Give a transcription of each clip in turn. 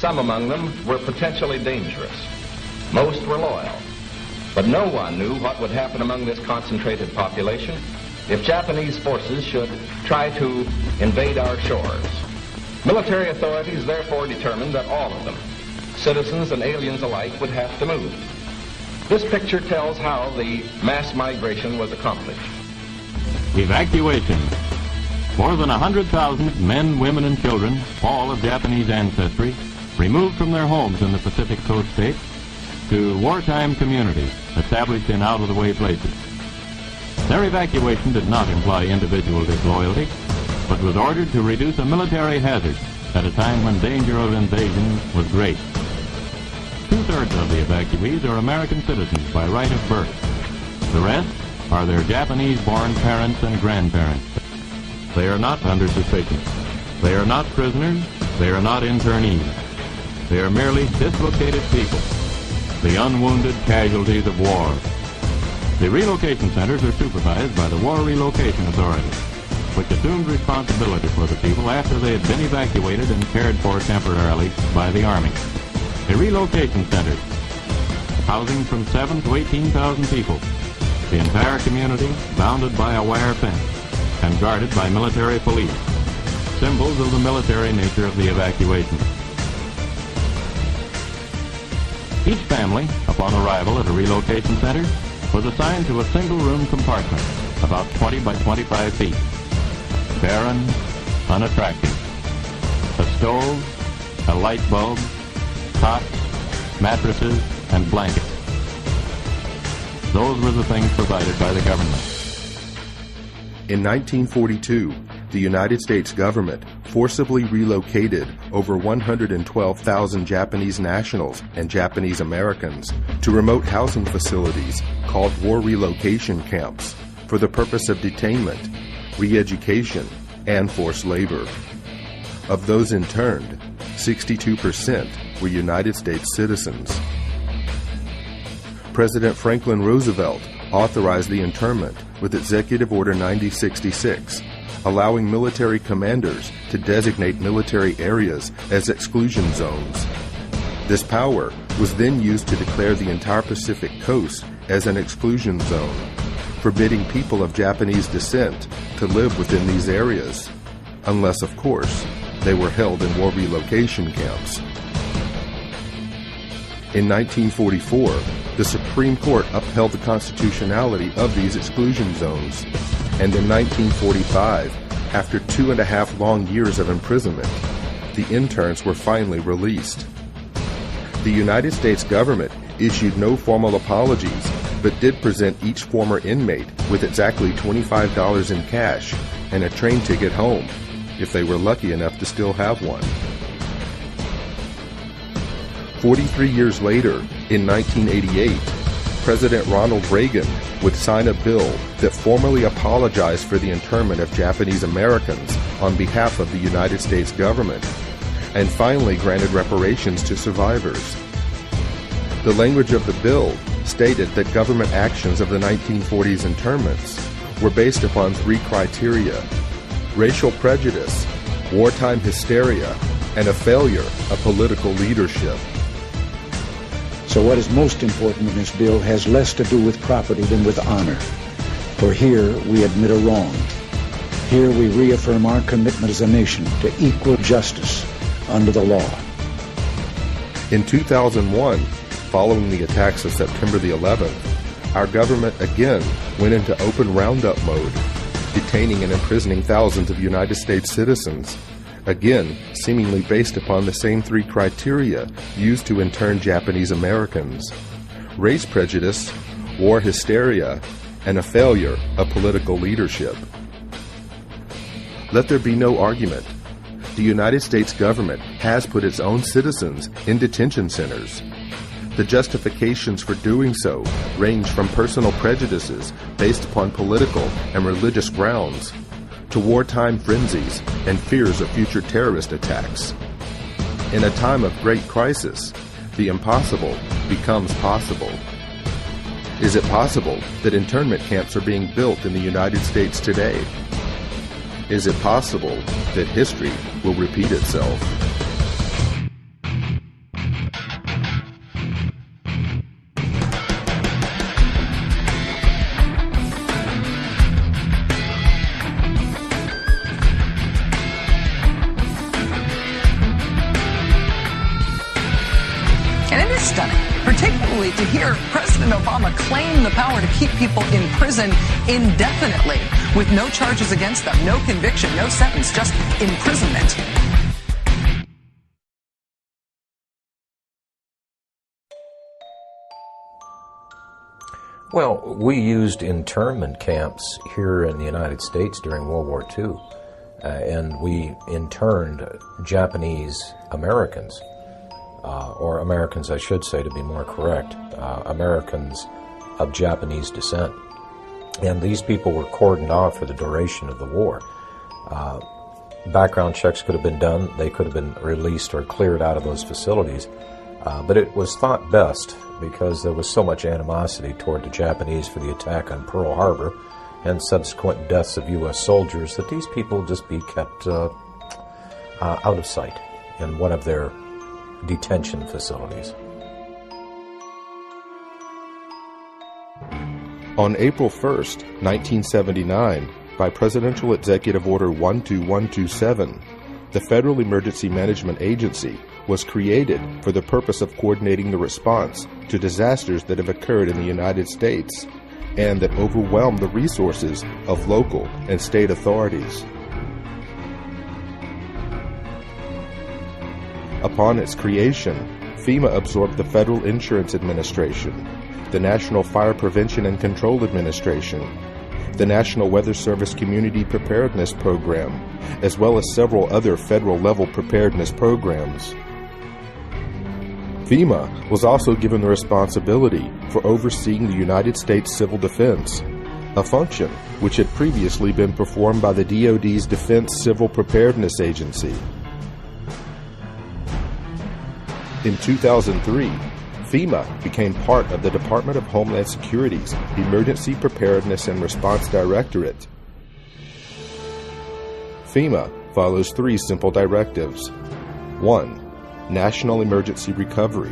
some among them were potentially dangerous. Most were loyal. But no one knew what would happen among this concentrated population if Japanese forces should try to invade our shores. Military authorities therefore determined that all of them, citizens and aliens alike, would have to move. This picture tells how the mass migration was accomplished. Evacuation. More than 100,000 men, women, and children, all of Japanese ancestry, removed from their homes in the Pacific Coast states to wartime communities established in out-of-the-way places. Their evacuation did not imply individual disloyalty, but was ordered to reduce a military hazard at a time when danger of invasion was great. Two-thirds of the evacuees are American citizens by right of birth. The rest are their Japanese-born parents and grandparents. They are not under suspicion. They are not prisoners. They are not internees. They are merely dislocated people, the unwounded casualties of war. The relocation centers are supervised by the War Relocation Authority, which assumed responsibility for the people after they had been evacuated and cared for temporarily by the Army. A relocation center, housing from 7,000 to 18,000 people, the entire community bounded by a wire fence and guarded by military police, symbols of the military nature of the evacuation. Each family, upon arrival at a relocation center, was assigned to a single-room compartment, about 20 by 25 feet. Barren, unattractive. A stove, a light bulb, cots, mattresses, and blankets. Those were the things provided by the government. In 1942, the United States government forcibly relocated over 112,000 Japanese nationals and Japanese Americans to remote housing facilities called war relocation camps for the purpose of detainment, re-education, and forced labor. Of those interned, 62% were United States citizens. President Franklin Roosevelt authorized the internment with Executive Order 9066, allowing military commanders to designate military areas as exclusion zones. This power was then used to declare the entire Pacific coast as an exclusion zone, forbidding people of Japanese descent to live within these areas, unless, of course, they were held in war relocation camps. In 1944, the Supreme Court upheld the constitutionality of these exclusion zones, and in 1945, after 2.5 long years of imprisonment, the interns were finally released. The United States government issued no formal apologies, but did present each former inmate with exactly $25 in cash and a train ticket home, if they were lucky enough to still have one. 43 years later, in 1988, President Ronald Reagan would sign a bill that formally apologized for the internment of Japanese Americans on behalf of the United States government, and finally granted reparations to survivors. The language of the bill stated that government actions of the 1940s internments were based upon 3 criteria: racial prejudice, wartime hysteria, and a failure of political leadership. So what is most important in this bill has less to do with property than with honor. For here we admit a wrong. Here we reaffirm our commitment as a nation to equal justice under the law. In 2001, following the attacks of September the 11th, our government again went into open roundup mode, detaining and imprisoning thousands of United States citizens, again seemingly based upon the same 3 criteria used to intern Japanese Americans: race prejudice, war hysteria, and a failure of political leadership. Let there be no argument. The United States government has put its own citizens in detention centers. The justifications for doing so range from personal prejudices based upon political and religious grounds to wartime frenzies and fears of future terrorist attacks. In a time of great crisis, the impossible becomes possible. Is it possible that internment camps are being built in the United States today? Is it possible that history will repeat itself? to hear President Obama claim the power to keep people in prison indefinitely with no charges against them, no conviction, no sentence, just imprisonment. Well, we used internment camps here in the United States during World War II, and we interned Japanese Americans, or Americans, I should say, to be more correct, Americans of Japanese descent. And these people were cordoned off for the duration of the war. Background checks could have been done. They could have been released or cleared out of those facilities. But it was thought best, because there was so much animosity toward the Japanese for the attack on Pearl Harbor and subsequent deaths of U.S. soldiers, that these people just be kept out of sight in one of their detention facilities. On April 1st, 1979, by Presidential Executive Order 12127, the Federal Emergency Management Agency was created for the purpose of coordinating the response to disasters that have occurred in the United States and that overwhelm the resources of local and state authorities. Upon its creation, FEMA absorbed the Federal Insurance Administration, the National Fire Prevention and Control Administration, the National Weather Service Community Preparedness Program, as well as several other federal-level preparedness programs. FEMA was also given the responsibility for overseeing the United States Civil Defense, a function which had previously been performed by the DoD's Defense Civil Preparedness Agency. In 2003, FEMA became part of the Department of Homeland Security's Emergency Preparedness and Response Directorate. FEMA follows three simple directives. 1. National emergency recovery.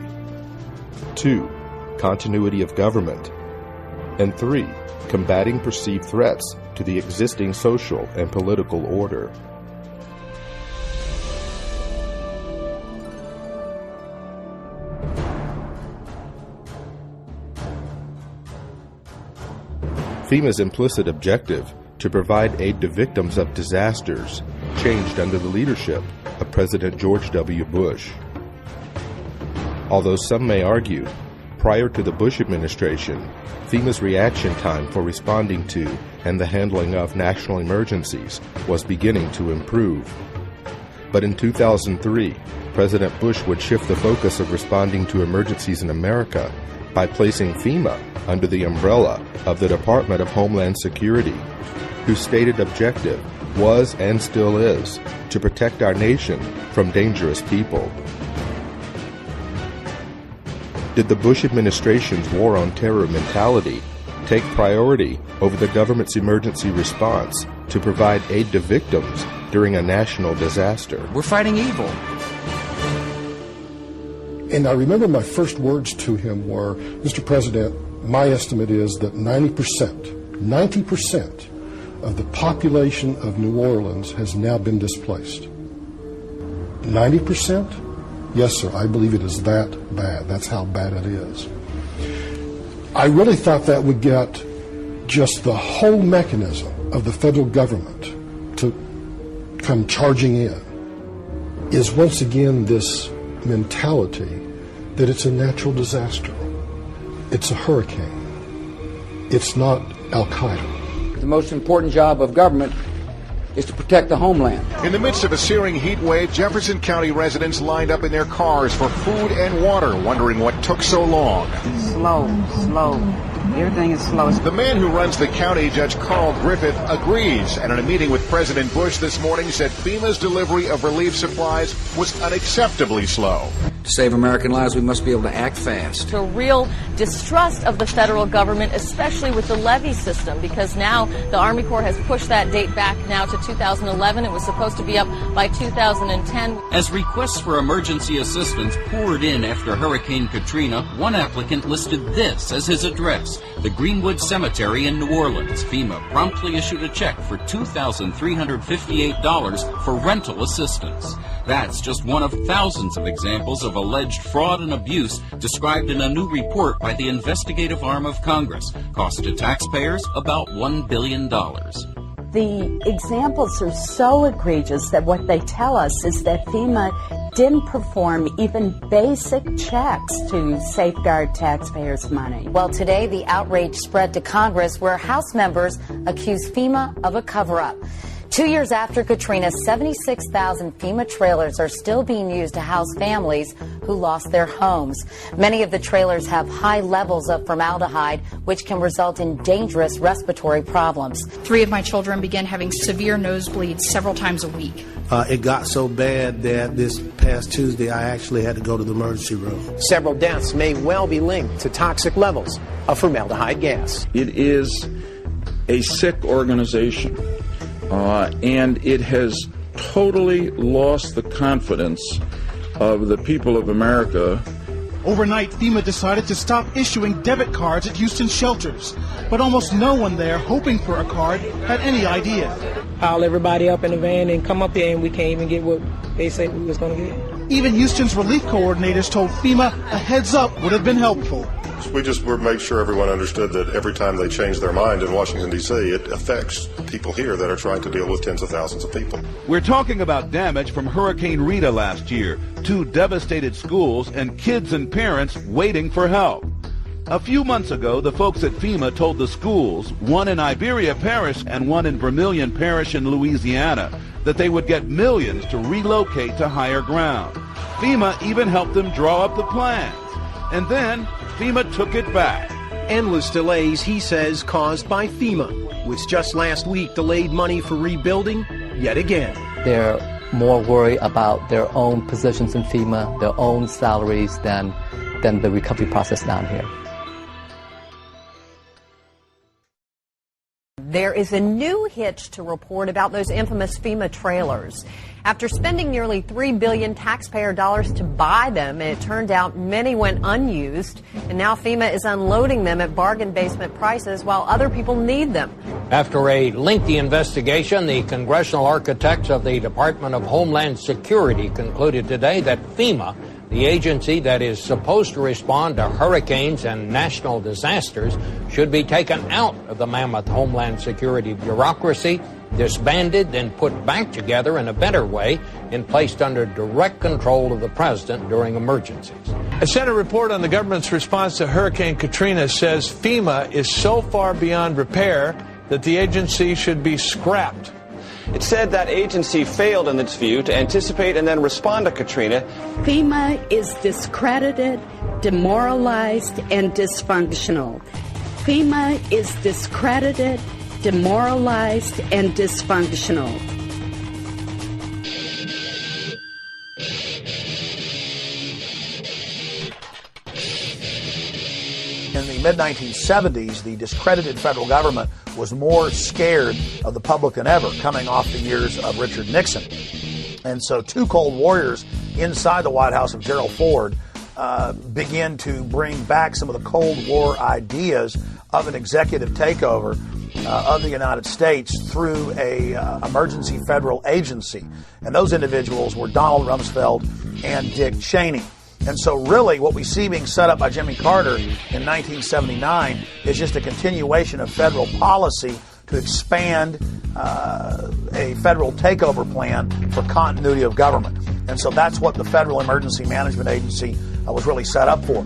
2. Continuity of government. And 3. Combating perceived threats to the existing social and political order. FEMA's implicit objective to provide aid to victims of disasters changed under the leadership of President George W. Bush. Although some may argue, prior to the Bush administration, FEMA's reaction time for responding to and the handling of national emergencies was beginning to improve. But in 2003, President Bush would shift the focus of responding to emergencies in America by placing FEMA under the umbrella of the Department of Homeland Security, whose stated objective was and still is to protect our nation from dangerous people. Did the Bush administration's war on terror mentality take priority over the government's emergency response to provide aid to victims during a national disaster? We're fighting evil. And I remember my first words to him were, Mr. President, my estimate is that 90% of the population of New Orleans has now been displaced. 90%? Yes, sir, I believe it is that bad. That's how bad it is. I really thought that would get just the whole mechanism of the federal government to come charging in, is once again this mentality that it's a natural disaster. It's a hurricane. It's not Al-Qaeda. The most important job of government is to protect the homeland. In the midst of a searing heat wave, Jefferson County residents lined up in their cars for food and water, wondering what took so long. Slow. Everything is slow. The man who runs the county, Judge Carl Griffith, agrees, and in a meeting with President Bush this morning said FEMA's delivery of relief supplies was unacceptably slow. To save American lives, we must be able to act fast. A real distrust of the federal government, especially with the levee system, because now the Army Corps has pushed that date back now to 2011. It was supposed to be up by 2010. As requests for emergency assistance poured in after Hurricane Katrina, one applicant listed this as his address, the Greenwood Cemetery in New Orleans, FEMA promptly issued a check for $2,358 for rental assistance. That's just one of thousands of examples of alleged fraud and abuse described in a new report by the investigative arm of Congress. Cost to taxpayers about $1 billion. The examples are so egregious that what they tell us is that FEMA didn't perform even basic checks to safeguard taxpayers' money. Well, today the outrage spread to Congress where House members accuse FEMA of a cover-up. 2 years after Katrina, 76,000 FEMA trailers are still being used to house families who lost their homes. Many of the trailers have high levels of formaldehyde, which can result in dangerous respiratory problems. 3 of my children began having severe nosebleeds several times a week. It got so bad that this past Tuesday I actually had to go to the emergency room. Several deaths may well be linked to toxic levels of formaldehyde gas. It is a sick organization. And it has totally lost the confidence of the people of America. Overnight, FEMA decided to stop issuing debit cards at Houston shelters, but almost no one there hoping for a card had any idea. Pile everybody up in the van and come up here, and we can't even get what they said we was going to get. Even Houston's relief coordinators told FEMA a heads up would have been helpful. We just made sure everyone understood that every time they change their mind in Washington, D.C., it affects people here that are trying to deal with tens of thousands of people. We're talking about damage from Hurricane Rita last year, 2 devastated schools, and kids and parents waiting for help. A few months ago, the folks at FEMA told the schools, one in Iberia Parish and one in Vermilion Parish in Louisiana, that they would get millions to relocate to higher ground. FEMA even helped them draw up the plans. And then FEMA took it back. Endless delays, he says, caused by FEMA, which just last week delayed money for rebuilding yet again. They're more worried about their own positions in FEMA, their own salaries, than the recovery process down here. There is a new hitch to report about those infamous FEMA trailers. After spending nearly $3 billion taxpayer dollars to buy them, it turned out many went unused, and now FEMA is unloading them at bargain basement prices while other people need them. After a lengthy investigation, the congressional architects of the Department of Homeland Security concluded today that FEMA, the agency that is supposed to respond to hurricanes and national disasters, should be taken out of the mammoth Homeland Security bureaucracy, disbanded, then put back together in a better way and placed under direct control of the president during emergencies. A Senate report on the government's response to Hurricane Katrina says FEMA is so far beyond repair that the agency should be scrapped. It said that agency failed, in its view, to anticipate and then respond to Katrina. FEMA is discredited, demoralized, and dysfunctional. FEMA is discredited, demoralized, and dysfunctional. In the mid-1970s, the discredited federal government was more scared of the public than ever, coming off the years of Richard Nixon. And so 2 Cold Warriors inside the White House of Gerald Ford began to bring back some of the Cold War ideas of an executive takeover of the United States through a emergency federal agency. And those individuals were Donald Rumsfeld and Dick Cheney. And so really what we see being set up by Jimmy Carter in 1979 is just a continuation of federal policy to expand a federal takeover plan for continuity of government. And so that's what the Federal Emergency Management Agency was really set up for.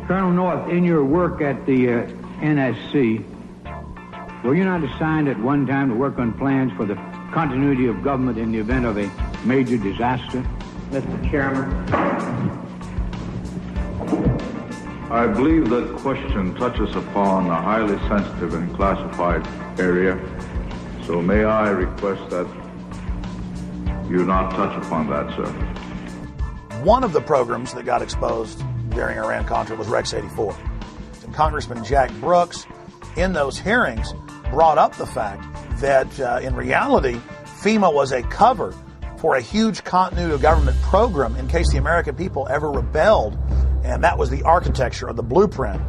Colonel North, in your work at the NSC, were you not assigned at one time to work on plans for the continuity of government in the event of a major disaster? Mr. Chairman. I believe that question touches upon a highly sensitive and classified area, so may I request that you not touch upon that, sir. One of the programs that got exposed during Iran-Contra was Rex 84. And Congressman Jack Brooks, in those hearings, brought up the fact that in reality, FEMA was a cover for a huge continuity of government program in case the American people ever rebelled. And that was the architecture or the blueprint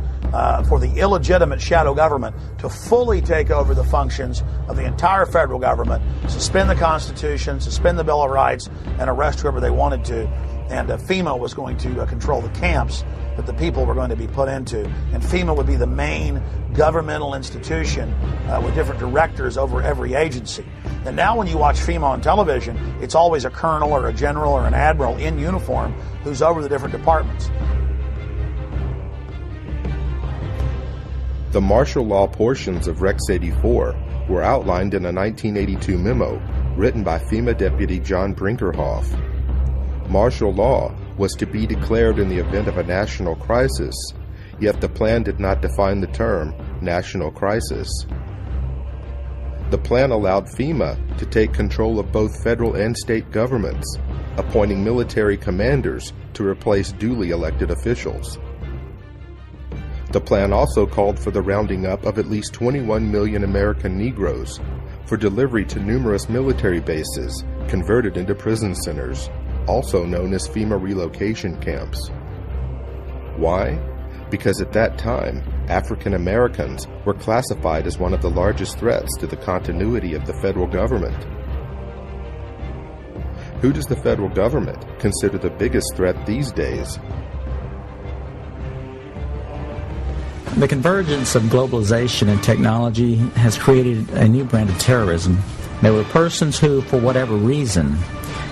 for the illegitimate shadow government to fully take over the functions of the entire federal government, suspend the Constitution, suspend the Bill of Rights, and arrest whoever they wanted to. And FEMA was going to control the camps that the people were going to be put into. And FEMA would be the main governmental institution with different directors over every agency. And now when you watch FEMA on television, it's always a colonel or a general or an admiral in uniform who's over the different departments. The martial law portions of Rex 84 were outlined in a 1982 memo written by FEMA Deputy John Brinkerhoff. Martial law was to be declared in the event of a national crisis, yet the plan did not define the term national crisis. The plan allowed FEMA to take control of both federal and state governments, appointing military commanders to replace duly elected officials. The plan also called for the rounding up of at least 21 million American Negroes for delivery to numerous military bases converted into prison centers, also known as FEMA relocation camps. Why? Because at that time, African Americans were classified as one of the largest threats to the continuity of the federal government. Who does the federal government consider the biggest threat these days? The convergence of globalization and technology has created a new brand of terrorism. There were persons who, for whatever reason,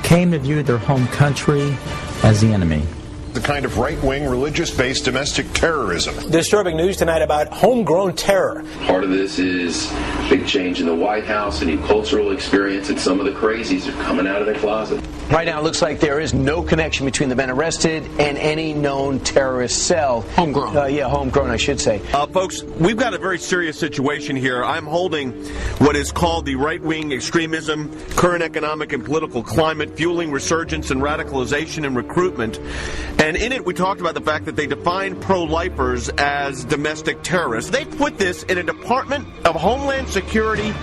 came to view their home country as the enemy. The kind of right-wing, religious-based domestic terrorism. Disturbing news tonight about homegrown terror. Part of this is big change in the White House, a new cultural experience, and some of the crazies are coming out of their closet. Right now, it looks like there is no connection between the men arrested and any known terrorist cell. Homegrown. Homegrown, I should say. Folks, we've got a very serious situation here. I'm holding what is called the right-wing extremism, current economic and political climate, fueling resurgence and radicalization and recruitment. And in it, we talked about the fact that they define pro-lifers as domestic terrorists. They put this in a Department of Homeland Security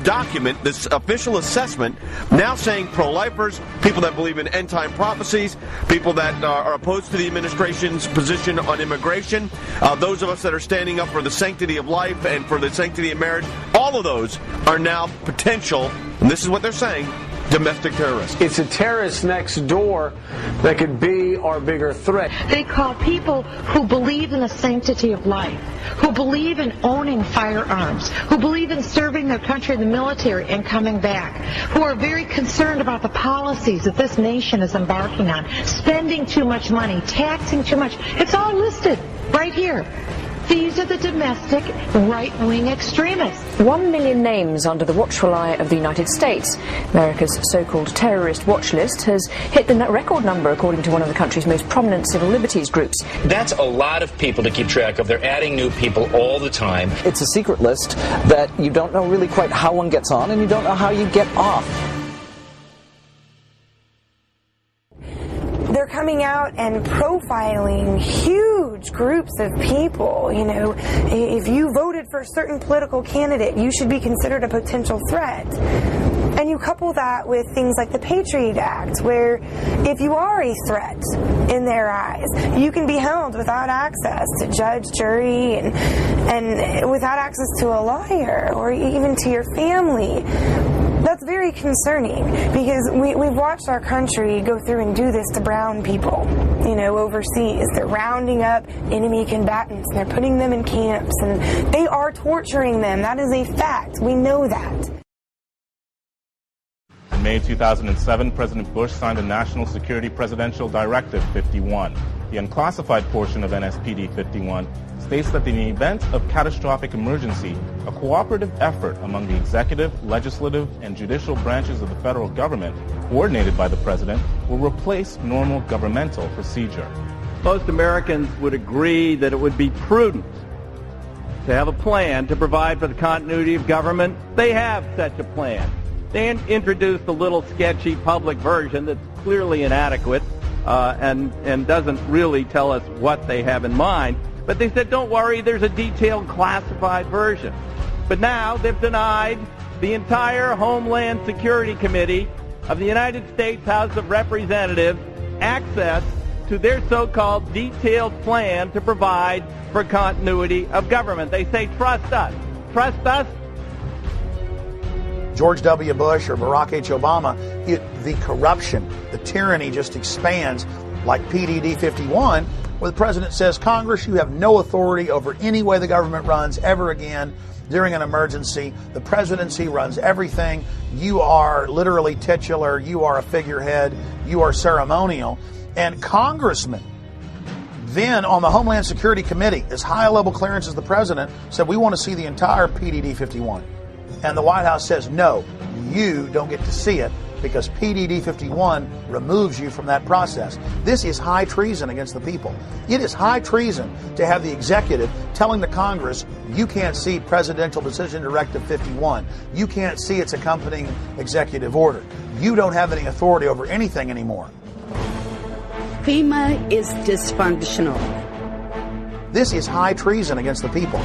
document, this official assessment, now saying pro-lifers, people that believe in end-time prophecies, people that are opposed to the administration's position on immigration, those of us that are standing up for the sanctity of life and for the sanctity of marriage, all of those are now potential, and this is what they're saying, domestic terrorists. It's a terrorist next door that could be our bigger threat. They call people who believe in the sanctity of life, who believe in owning firearms, who believe in serving their country in the military and coming back, who are very concerned about the policies that this nation is embarking on, spending too much money, taxing too much. It's all listed right here. These are the domestic right-wing extremists. 1 million names under the watchful eye of the United States. America's so-called terrorist watch list has hit the record number, according to one of the country's most prominent civil liberties groups. That's a lot of people to keep track of. They're adding new people all the time. It's a secret list that you don't know really quite how one gets on, and you don't know how you get off. They're coming out and profiling huge groups of people. You know, if you voted for a certain political candidate, you should be considered a potential threat. And you couple that with things like the Patriot Act, where if you are a threat in their eyes, you can be held without access to judge, jury, and without access to a lawyer or even to your family. That's very concerning because we've watched our country go through and do this to brown people, you know, overseas. They're rounding up enemy combatants and they're putting them in camps and they are torturing them. That is a fact. We know that. In May 2007, President Bush signed the National Security Presidential Directive 51. The unclassified portion of NSPD 51 states that in the event of catastrophic emergency, a cooperative effort among the executive, legislative, and judicial branches of the federal government, coordinated by the president, will replace normal governmental procedure. Most Americans would agree that it would be prudent to have a plan to provide for the continuity of government. They have such a plan. They introduced a little sketchy public version that's clearly inadequate and doesn't really tell us what they have in mind. But they said, don't worry, there's a detailed classified version. But now they've denied the entire Homeland Security Committee of the United States House of Representatives access to their so-called detailed plan to provide for continuity of government. They say, trust us. Trust us. George W. Bush or Barack H. Obama, the corruption, the tyranny just expands like PDD 51, where the president says, Congress, you have no authority over any way the government runs ever again during an emergency. The presidency runs everything. You are literally titular. You are a figurehead. You are ceremonial. And congressmen then on the Homeland Security Committee, as high a level clearance as the president, said, we want to see the entire PDD 51. And the White House says, no, you don't get to see it because PDD 51 removes you from that process. This is high treason against the people. It is high treason to have the executive telling the Congress, you can't see Presidential Decision Directive 51. You can't see its accompanying executive order. You don't have any authority over anything anymore. FEMA is dysfunctional. This is high treason against the people.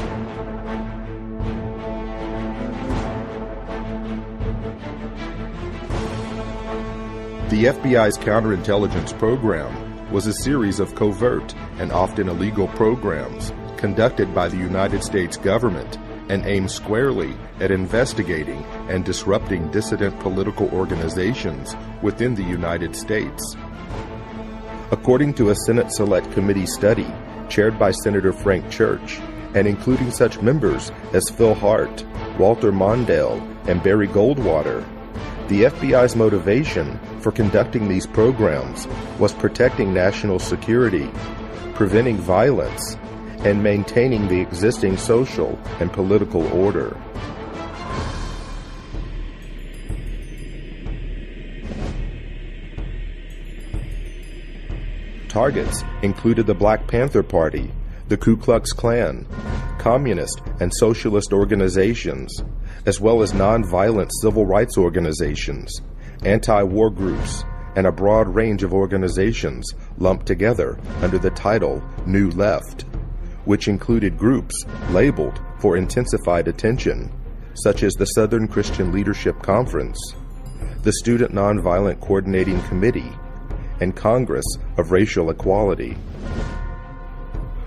The FBI's counterintelligence program was a series of covert and often illegal programs conducted by the United States government and aimed squarely at investigating and disrupting dissident political organizations within the United States. According to a Senate Select Committee study chaired by Senator Frank Church and including such members as Phil Hart, Walter Mondale, and Barry Goldwater, the FBI's motivation for conducting these programs was protecting national security, preventing violence, and maintaining the existing social and political order. Targets included the Black Panther Party, the Ku Klux Klan, communist and socialist organizations, as well as nonviolent civil rights organizations, anti-war groups, and a broad range of organizations lumped together under the title New Left, which included groups labeled for intensified attention, such as the Southern Christian Leadership Conference, the Student Nonviolent Coordinating Committee, and Congress of Racial Equality.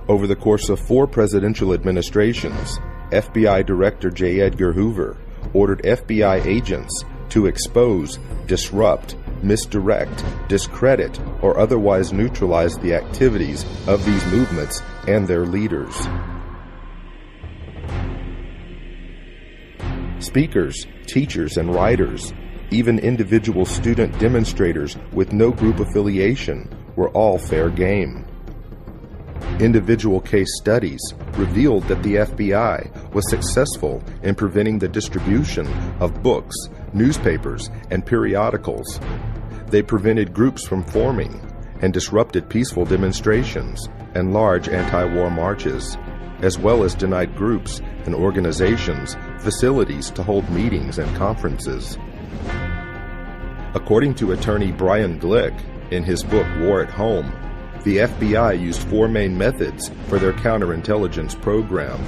Over the course of 4 presidential administrations, FBI Director J. Edgar Hoover ordered FBI agents to expose, disrupt, misdirect, discredit, or otherwise neutralize the activities of these movements and their leaders. Speakers, teachers, and writers, even individual student demonstrators with no group affiliation, were all fair game. Individual case studies revealed that the FBI was successful in preventing the distribution of books, newspapers, and periodicals. They prevented groups from forming and disrupted peaceful demonstrations and large anti-war marches, as well as denied groups and organizations facilities to hold meetings and conferences. According to attorney Brian Glick in his book War at Home, the FBI used 4 main methods for their counterintelligence program.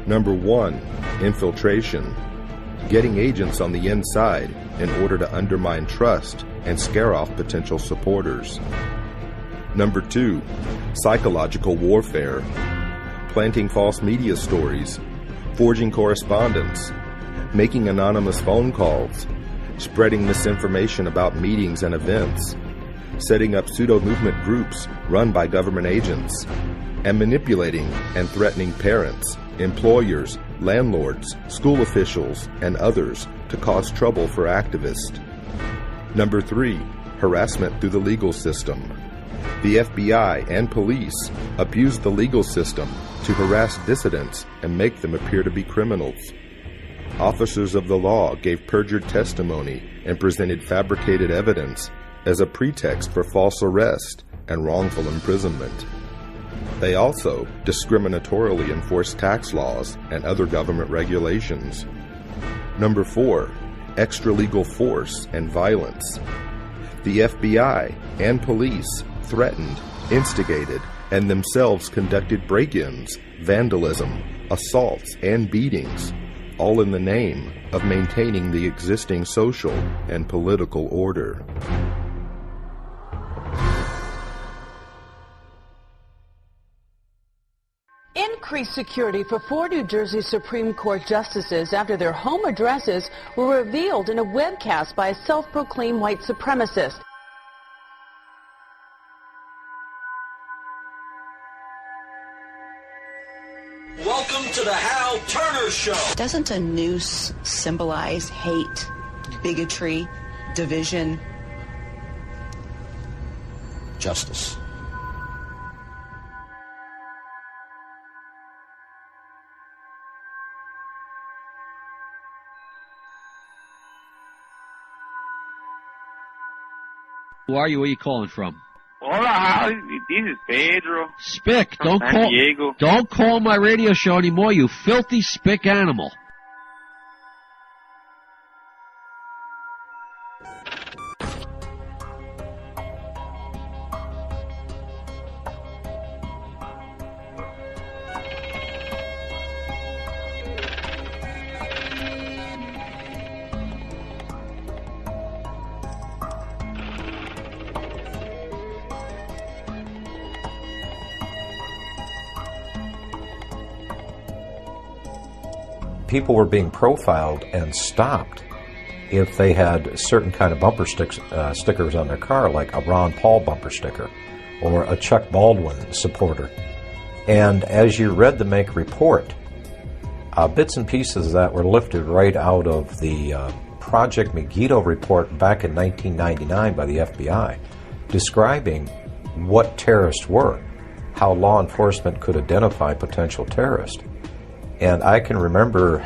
Number 1, infiltration, getting agents on the inside in order to undermine trust and scare off potential supporters. Number 2, psychological warfare, planting false media stories, forging correspondence, making anonymous phone calls, spreading misinformation about meetings and events, setting up pseudo-movement groups run by government agents, and manipulating and threatening parents, employers, landlords, school officials, and others to cause trouble for activists. Number 3, harassment through the legal system. The FBI and police abused the legal system to harass dissidents and make them appear to be criminals. Officers of the law gave perjured testimony and presented fabricated evidence as a pretext for false arrest and wrongful imprisonment. They also discriminatorily enforced tax laws and other government regulations. Number 4, extralegal force and violence. The FBI and police threatened, instigated, and themselves conducted break-ins, vandalism, assaults, and beatings, all in the name of maintaining the existing social and political order. Increased security for 4 New Jersey Supreme Court justices after their home addresses were revealed in a webcast by a self-proclaimed white supremacist. Welcome to the Hal Turner Show. Doesn't a noose symbolize hate, bigotry, division? Justice. Who are you? Where are you calling from? Hola, this is Pedro. Spick, from San Diego. Don't call my radio show anymore, you filthy spick animal. People were being profiled and stopped if they had certain kind of bumper stickers on their car, like a Ron Paul bumper sticker or a Chuck Baldwin supporter. And as you read the Make report, bits and pieces that were lifted right out of the Project Megiddo report back in 1999 by the FBI, describing what terrorists were, how law enforcement could identify potential terrorists. And I can remember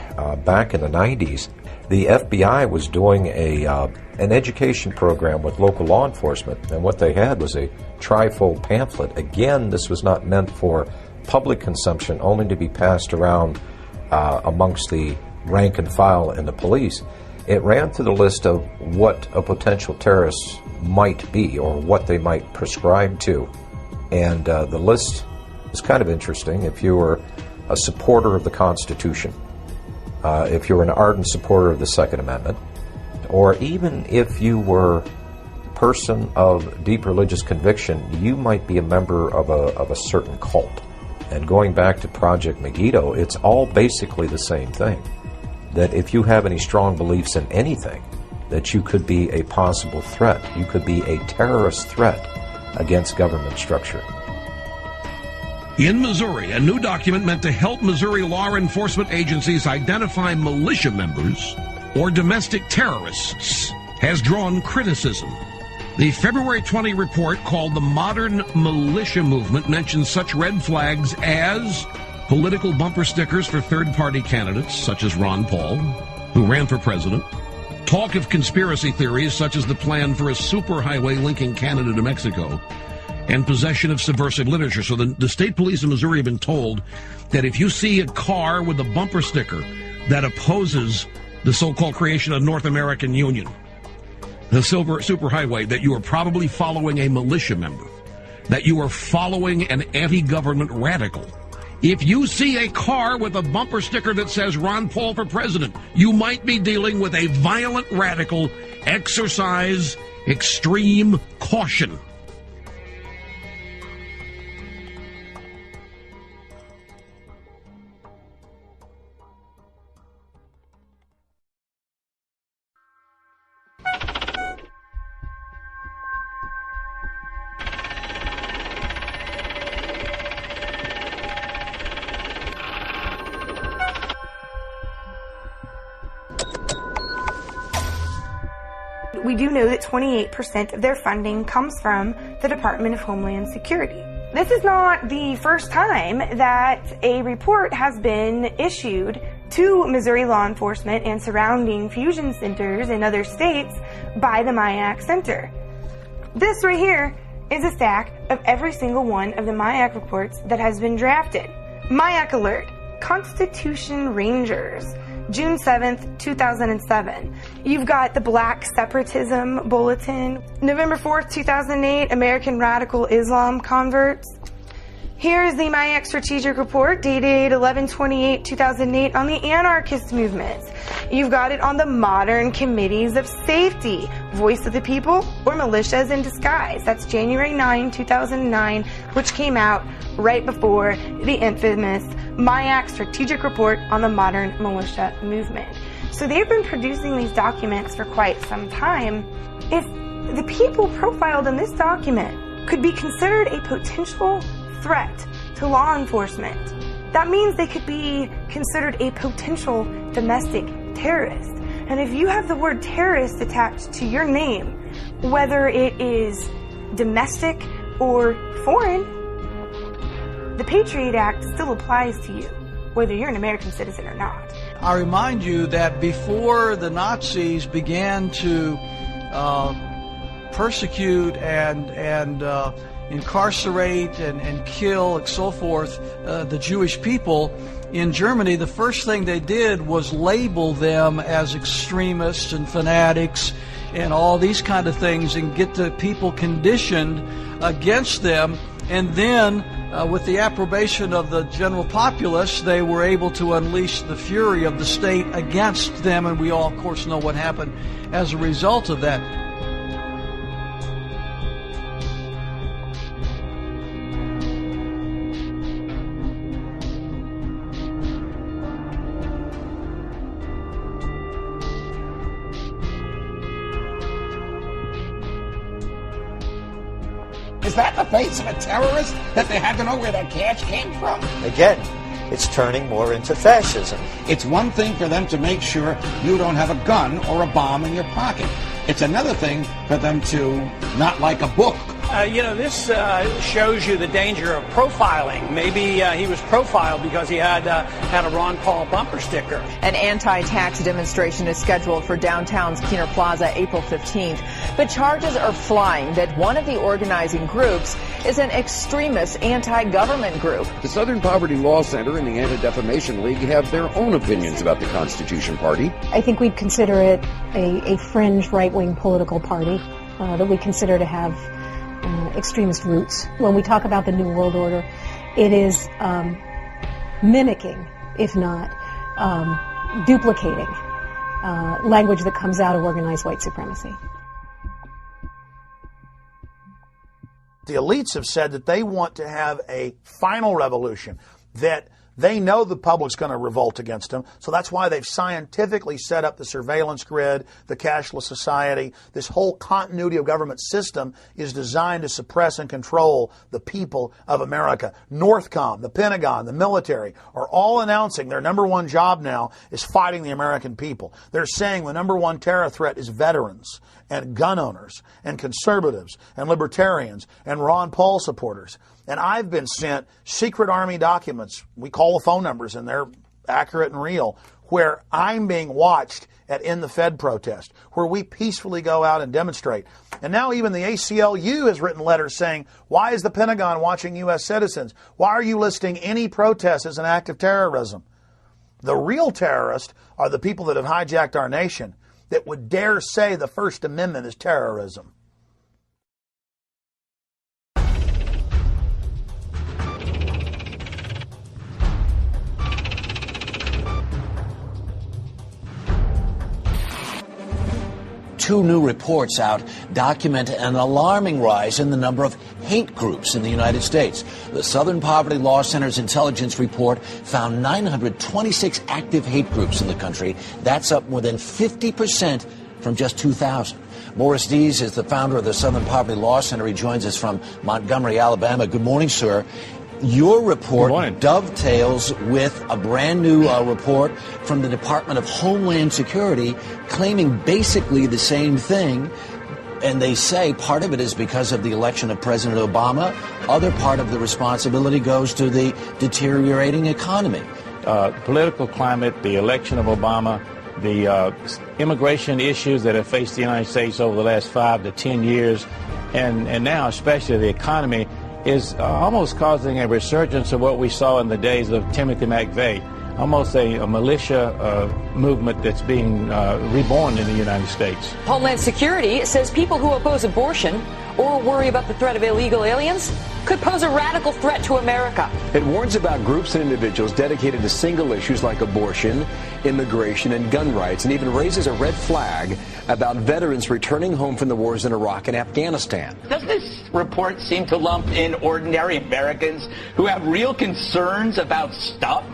back in the 90s, the FBI was doing an education program with local law enforcement, and what they had was a trifold pamphlet. Again, this was not meant for public consumption, only to be passed around amongst the rank and file in the police. It ran through the list of what a potential terrorist might be or what they might prescribe to. And the list is kind of interesting. If you were a supporter of the Constitution, if you were an ardent supporter of the Second Amendment, or even if you were a person of deep religious conviction, you might be a member of a certain cult. And going back to Project Megiddo, it's all basically the same thing. That if you have any strong beliefs in anything, that you could be a possible threat. You could be a terrorist threat against government structure. In Missouri, a new document meant to help Missouri law enforcement agencies identify militia members or domestic terrorists has drawn criticism. The February 20 report called the Modern Militia Movement mentions such red flags as political bumper stickers for third-party candidates, such as Ron Paul, who ran for president, talk of conspiracy theories such as the plan for a superhighway linking Canada to Mexico, and possession of subversive literature. So the state police in Missouri have been told that if you see a car with a bumper sticker that opposes the so-called creation of North American Union, the superhighway, that you are probably following a militia member, that you are following an anti-government radical. If you see a car with a bumper sticker that says Ron Paul for president, you might be dealing with a violent radical. Exercise extreme caution. We do know that 28% of their funding comes from the Department of Homeland Security. This is not the first time that a report has been issued to Missouri law enforcement and surrounding fusion centers in other states by the MIAC Center. This right here is a stack of every single one of the MIAC reports that has been drafted. MIAC Alert, Constitution Rangers, June 7th, 2007. You've got the Black Separatism Bulletin. November 4th, 2008, American Radical Islam Converts. Here's the MIAC Strategic Report dated 11/28/2008 on the anarchist movements. You've got it on the Modern Committees of Safety, Voice of the People, or Militias in Disguise. That's January 9, 2009, which came out right before the infamous MIAC Strategic Report on the Modern Militia Movement. So they've been producing these documents for quite some time. If the people profiled in this document could be considered a potential threat to law enforcement, that means they could be considered a potential domestic terrorist. And if you have the word terrorist attached to your name, whether it is domestic or foreign, the Patriot Act still applies to you, whether you're an American citizen or not. I remind you that before the Nazis began to persecute and incarcerate and kill and so forth the Jewish people in Germany, the first thing they did was label them as extremists and fanatics and all these kind of things and get the people conditioned against them. And then with the approbation of the general populace, they were able to unleash the fury of the state against them, and we all of course know what happened as a result of that. Is that the face of a terrorist that they had to know where that cash came from? Again, it's turning more into fascism. It's one thing for them to make sure you don't have a gun or a bomb in your pocket. It's another thing for them to not like a book. This shows you the danger of profiling. Maybe he was profiled because he had a Ron Paul bumper sticker. An anti-tax demonstration is scheduled for downtown's Keener Plaza April 15th. But charges are flying that one of the organizing groups is an extremist anti-government group. The Southern Poverty Law Center and the Anti-Defamation League have their own opinions about the Constitution Party. I think we'd consider it a fringe right-wing political party that we consider to have extremist roots. When we talk about the New World Order, it is mimicking, if not duplicating, language that comes out of organized white supremacy. The elites have said that they want to have a final revolution, that they know the public's going to revolt against them, so that's why they've scientifically set up the surveillance grid, the cashless society. This whole continuity of government system is designed to suppress and control the people of America. Northcom, the Pentagon, the military are all announcing their number one job now is fighting the American people. They're saying the number one terror threat is veterans and gun owners and conservatives and libertarians and Ron Paul supporters. And I've been sent secret Army documents, we call the phone numbers and they're accurate and real, where I'm being watched at In the Fed protest, where we peacefully go out and demonstrate. And now even the ACLU has written letters saying, why is the Pentagon watching U.S. citizens? Why are you listing any protest as an act of terrorism? The real terrorists are the people that have hijacked our nation that would dare say the First Amendment is terrorism. Two new reports out document an alarming rise in the number of hate groups in the United States. The Southern Poverty Law Center's intelligence report found 926 active hate groups in the country. That's up more than 50% from just 2000. Morris Dees is the founder of the Southern Poverty Law Center. He joins us from Montgomery, Alabama. Good morning, sir. Your report dovetails with a brand new report from the Department of Homeland Security claiming basically the same thing. And they say part of it is because of the election of President Obama. Other part of the responsibility goes to the deteriorating economy. Political climate, the election of Obama, the immigration issues that have faced the United States over the last 5 to 10 years, and now especially the economy, is almost causing a resurgence of what we saw in the days of Timothy McVeigh. almost a militia movement that's being reborn in the United States. Homeland Security says people who oppose abortion or worry about the threat of illegal aliens could pose a radical threat to America. It warns about groups and individuals dedicated to single issues like abortion, immigration, and gun rights, and even raises a red flag about veterans returning home from the wars in Iraq and Afghanistan. Doesn't this report seem to lump in ordinary Americans who have real concerns about stuff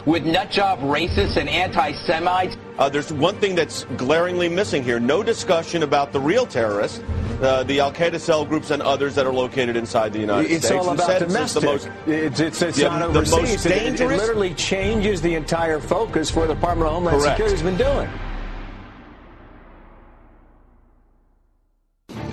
with nutjob racists and anti-Semites? There's one thing that's glaringly missing here. No discussion about the real terrorists, the Al-Qaeda cell groups and others that are located inside the United States. It's all about domestic. It's not overseas. It literally changes the entire focus for the Department of Homeland Security has been doing.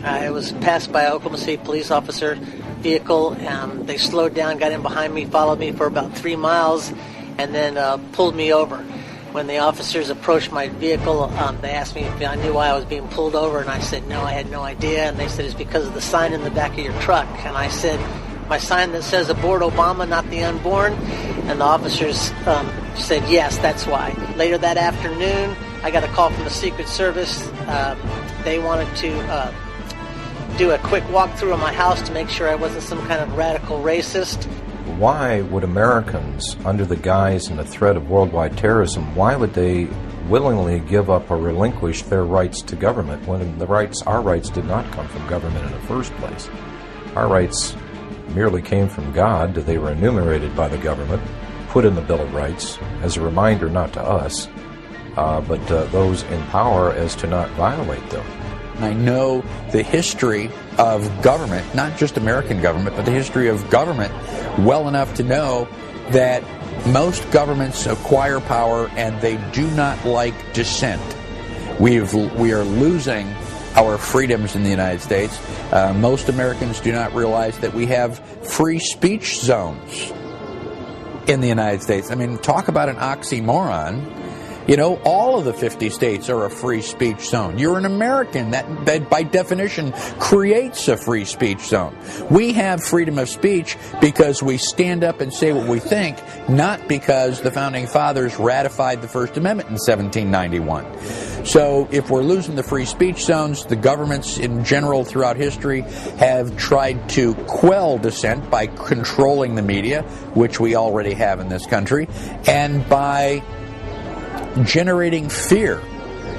I was passed by an Oklahoma City police officer vehicle. They slowed down, got in behind me, followed me for about 3 miles, and then pulled me over. When the officers approached my vehicle, they asked me if I knew why I was being pulled over, and I said no, I had no idea. And they said it's because of the sign in the back of your truck. And I said, my sign that says aboard Obama, not the unborn? And the officers said yes, that's why. Later that afternoon, I got a call from the Secret Service. They wanted to do a quick walkthrough of my house to make sure I wasn't some kind of radical racist. Why would Americans, under the guise and the threat of worldwide terrorism, why would they willingly give up or relinquish their rights to government when our rights did not come from government in the first place? Our rights merely came from God. They were enumerated by the government, put in the Bill of Rights as a reminder not to us, but those in power as to not violate them. I know the history of government, not just American government, but the history of government well enough to know that most governments acquire power and they do not like dissent. We are losing our freedoms in the United States. Most Americans do not realize that we have free speech zones in the United States. I mean, talk about an oxymoron. You know, all of the 50 states are a free speech zone. You're an American. That by definition creates a free speech zone. We have freedom of speech because we stand up and say what we think, not because the Founding Fathers ratified the First Amendment in 1791. So if we're losing the free speech zones, the governments in general throughout history have tried to quell dissent by controlling the media, which we already have in this country, and by generating fear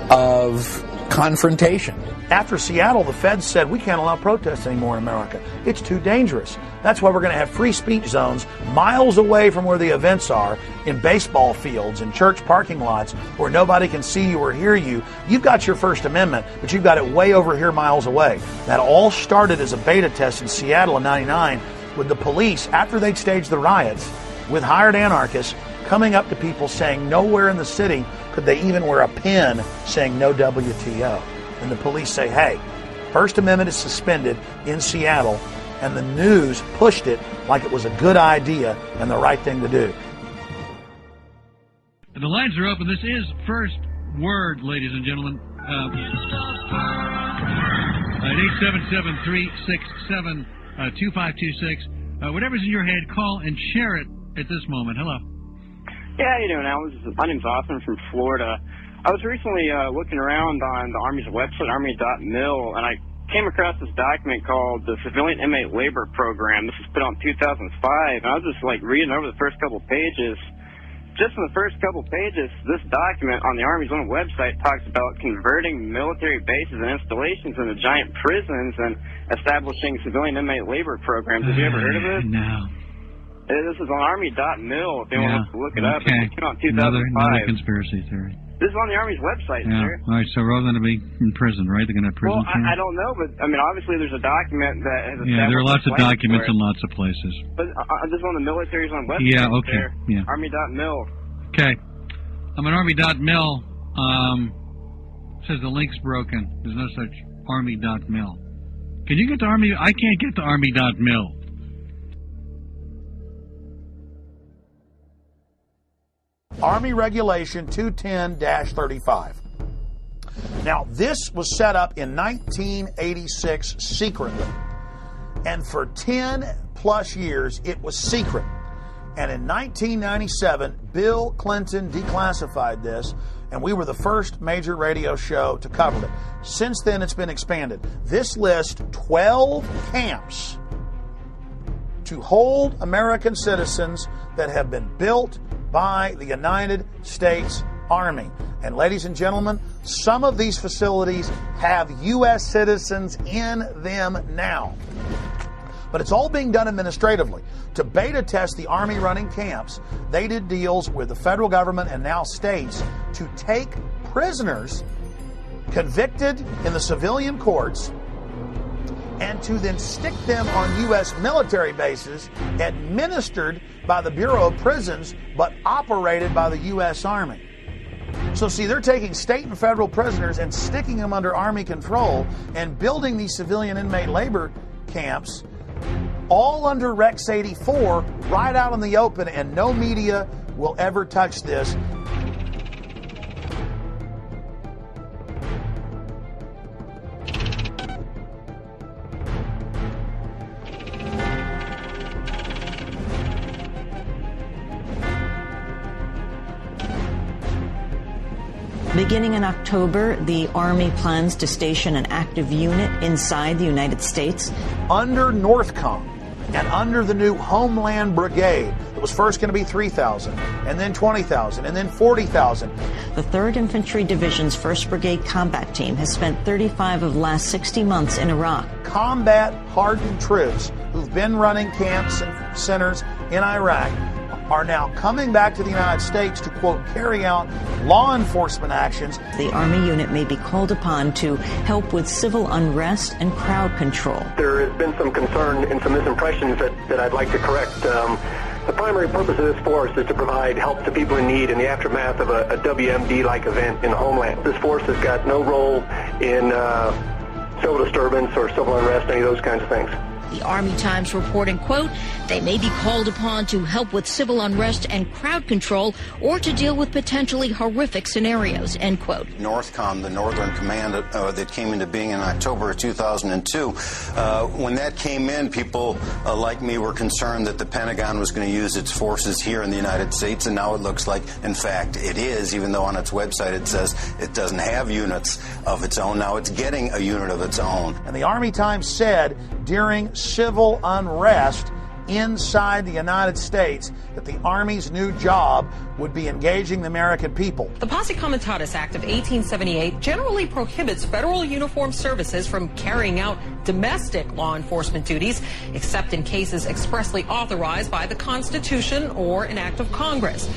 of confrontation. After Seattle, the feds said we can't allow protests anymore in America. It's too dangerous. That's why we're going to have free speech zones miles away from where the events are, in baseball fields, in church parking lots, where nobody can see you or hear you. You've got your First Amendment, but you've got it way over here miles away. That all started as a beta test in Seattle in '99 with the police, after they'd staged the riots, with hired anarchists, coming up to people saying nowhere in the city could they even wear a pin saying no WTO. And the police say, hey, First Amendment is suspended in Seattle, and the news pushed it like it was a good idea and the right thing to do. The lines are open. This is First Word, ladies and gentlemen. At 877-367-2526. Whatever's in your head, call and share it at this moment. Hello. Yeah, how you doing, Alan? My name's Austin from Florida. I was recently looking around on the Army's website, Army.mil, and I came across this document called the Civilian Inmate Labor Program. This was put out in 2005, and I was just reading over the first couple pages. Just in the first couple pages, this document on the Army's own website talks about converting military bases and installations into giant prisons and establishing civilian inmate labor programs. Have you ever heard of this? No. This is on Army.mil if anyone wants to look it up. Okay. It came out in 2005. Another conspiracy theory. This is on the Army's website, Yeah. sir. All right, so we're all going to be in prison, right? They're going to have prison camps? I don't know, but, obviously there's a document that has Yeah, there are lots of plans documents for it. in lots of places. But this is on the military's own website. Yeah, okay. There. Yeah. Army.mil. Okay. I'm at Army.mil. Says the link's broken. There's no such Army.mil. Can you get to Army? I can't get to Army.mil. Army Regulation 210-35. Now, this was set up in 1986 secretly. And for 10 plus years, it was secret. And in 1997, Bill Clinton declassified this, and we were the first major radio show to cover it. Since then, it's been expanded. This lists 12 camps to hold American citizens that have been built by the United States Army. And ladies and gentlemen, some of these facilities have U.S. citizens in them now. But it's all being done administratively. To beta test the Army running camps, they did deals with the federal government and now states to take prisoners convicted in the civilian courts and to then stick them on U.S. military bases administered by the Bureau of Prisons but operated by the U.S. Army. So see, they're taking state and federal prisoners and sticking them under Army control and building these civilian inmate labor camps all under Rex 84 right out in the open, and no media will ever touch this. Beginning in October, the Army plans to station an active unit inside the United States. Under NORTHCOM and under the new Homeland Brigade, it was first going to be 3,000, and then 20,000, and then 40,000. The 3rd Infantry Division's 1st Brigade Combat Team has spent 35 of the last 60 months in Iraq. Combat-hardened troops who've been running camps and centers in Iraq are now coming back to the United States to, quote, carry out law enforcement actions. The Army unit may be called upon to help with civil unrest and crowd control. There has been some concern and some misimpressions that I'd like to correct. The primary purpose of this force is to provide help to people in need in the aftermath of a WMD-like event in the homeland. This force has got no role in civil disturbance or civil unrest, any of those kinds of things. The Army Times reporting, quote, they may be called upon to help with civil unrest and crowd control or to deal with potentially horrific scenarios, end quote. NORTHCOM, the Northern Command that came into being in October of 2002, when that came in, people like me were concerned that the Pentagon was going to use its forces here in the United States, and now it looks like, in fact, it is, even though on its website it says it doesn't have units of its own. Now it's getting a unit of its own. And the Army Times said during civil unrest inside the United States that the Army's new job would be engaging the American people. The Posse Comitatus Act of 1878 generally prohibits federal uniformed services from carrying out domestic law enforcement duties, except in cases expressly authorized by the Constitution or an act of Congress.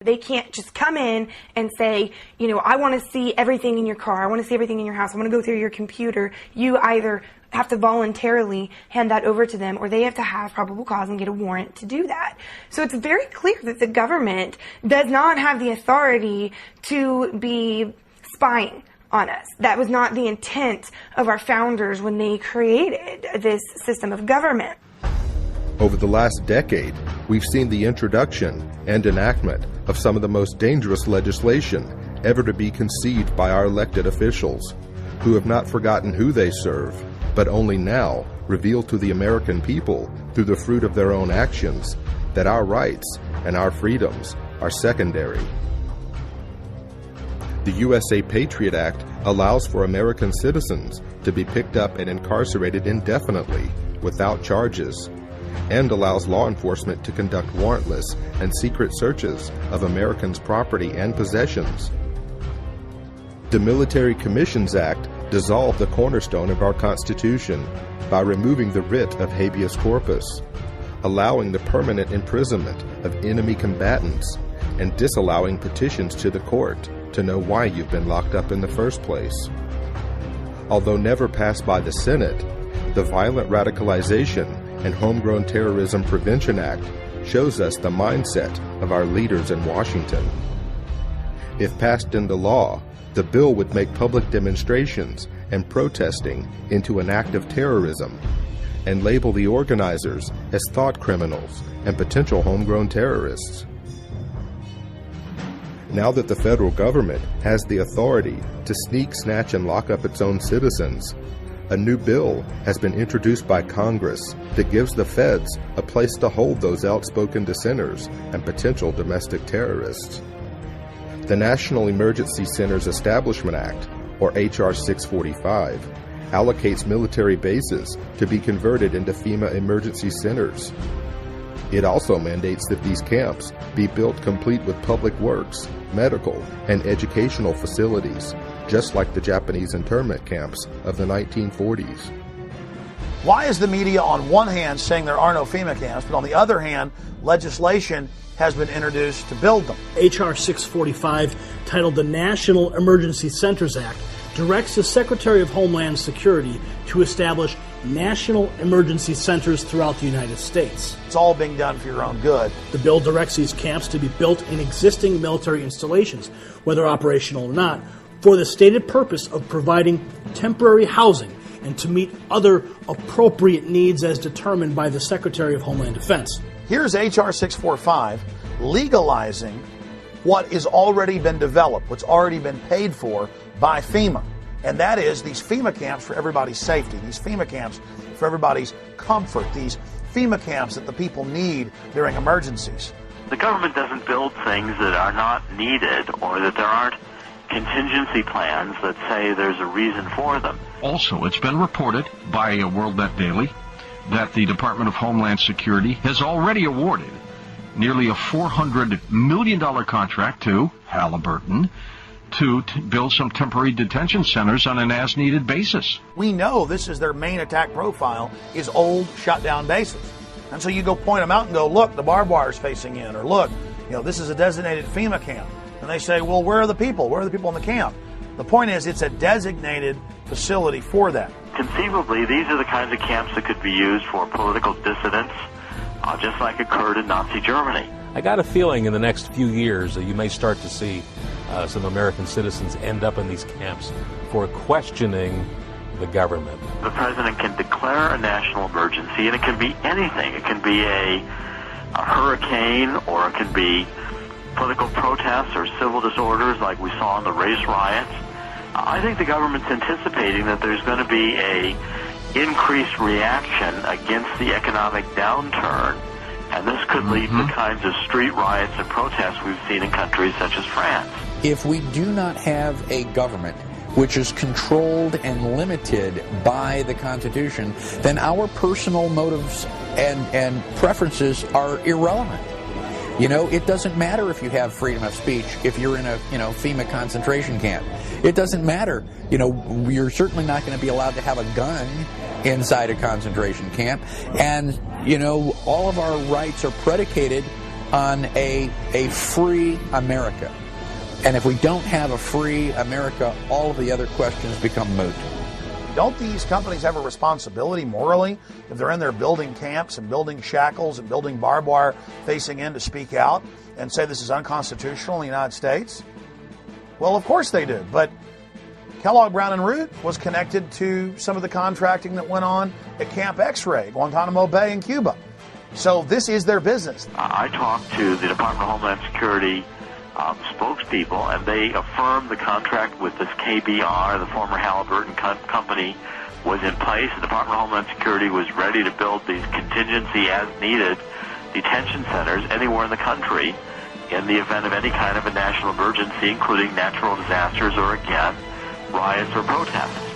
They can't just come in and say, you know, I want to see everything in your car. I want to see everything in your house. I want to go through your computer. You either have to voluntarily hand that over to them, or they have to have probable cause and get a warrant to do that. So it's very clear that the government does not have the authority to be spying on us. That was not the intent of our founders when they created this system of government. Over the last decade, we've seen the introduction and enactment of some of the most dangerous legislation ever to be conceived by our elected officials, who have not forgotten who they serve, but only now reveal to the American people, through the fruit of their own actions, that our rights and our freedoms are secondary. The USA Patriot Act allows for American citizens to be picked up and incarcerated indefinitely without charges, and allows law enforcement to conduct warrantless and secret searches of Americans' property and possessions. The Military Commissions Act dissolved the cornerstone of our Constitution by removing the writ of habeas corpus, allowing the permanent imprisonment of enemy combatants, and disallowing petitions to the court to know why you've been locked up in the first place. Although never passed by the Senate, the violent radicalization and Homegrown Terrorism Prevention Act shows us the mindset of our leaders in Washington. If passed into law, the bill would make public demonstrations and protesting into an act of terrorism and label the organizers as thought criminals and potential homegrown terrorists. Now that the federal government has the authority to sneak, snatch, and lock up its own citizens, a new bill has been introduced by Congress that gives the feds a place to hold those outspoken dissenters and potential domestic terrorists. The National Emergency Centers Establishment Act, or H.R. 645, allocates military bases to be converted into FEMA emergency centers. It also mandates that these camps be built complete with public works, medical, and educational facilities, just like the Japanese internment camps of the 1940s. Why is the media on one hand saying there are no FEMA camps, but on the other hand, legislation has been introduced to build them? H.R. 645, titled the National Emergency Centers Act, directs the Secretary of Homeland Security to establish national emergency centers throughout the United States. It's all being done for your own good. The bill directs these camps to be built in existing military installations, whether operational or not, for the stated purpose of providing temporary housing and to meet other appropriate needs as determined by the Secretary of Homeland Defense. Here's H.R. 645 legalizing what has already been developed, what's already been paid for by FEMA. And that is these FEMA camps for everybody's safety, these FEMA camps for everybody's comfort, these FEMA camps that the people need during emergencies. The government doesn't build things that are not needed or that there aren't contingency plans that say there's a reason for them. Also, it's been reported by WorldNet Daily that the Department of Homeland Security has already awarded nearly a $400 million contract to Halliburton to build some temporary detention centers on an as-needed basis. We know this is their main attack profile, is old, shut-down bases. And so you go point them out and go, look, the barbed wire is facing in, or look, this is a designated FEMA camp. And they say, well, where are the people? Where are the people in the camp? The point is, it's a designated facility for that. Conceivably, these are the kinds of camps that could be used for political dissidents, just like occurred in Nazi Germany. I got a feeling in the next few years that you may start to see some American citizens end up in these camps for questioning the government. The president can declare a national emergency, and it can be anything. It can be a hurricane, or it can be political protests or civil disorders like we saw in the race riots. I think the government's anticipating that there's going to be a increased reaction against the economic downturn, and this could lead to kinds of street riots and protests we've seen in countries such as France. If we do not have a government which is controlled and limited by the Constitution, then our personal motives and preferences are irrelevant. It doesn't matter if you have freedom of speech if you're in a, FEMA concentration camp. It doesn't matter. You're certainly not going to be allowed to have a gun inside a concentration camp. And, all of our rights are predicated on a free America. And if we don't have a free America, all of the other questions become moot. Don't these companies have a responsibility morally if they're in there building camps and building shackles and building barbed wire facing in to speak out and say this is unconstitutional in the United States? Well, of course they do. But Kellogg Brown and Root was connected to some of the contracting that went on at Camp X-Ray, Guantanamo Bay in Cuba. So this is their business. I talked to the Department of Homeland Security spokespeople, and they affirmed the contract with this KBR, the former Halliburton company, was in place. The Department of Homeland Security was ready to build these contingency as-needed detention centers anywhere in the country in the event of any kind of a national emergency, including natural disasters or, again, riots or protests.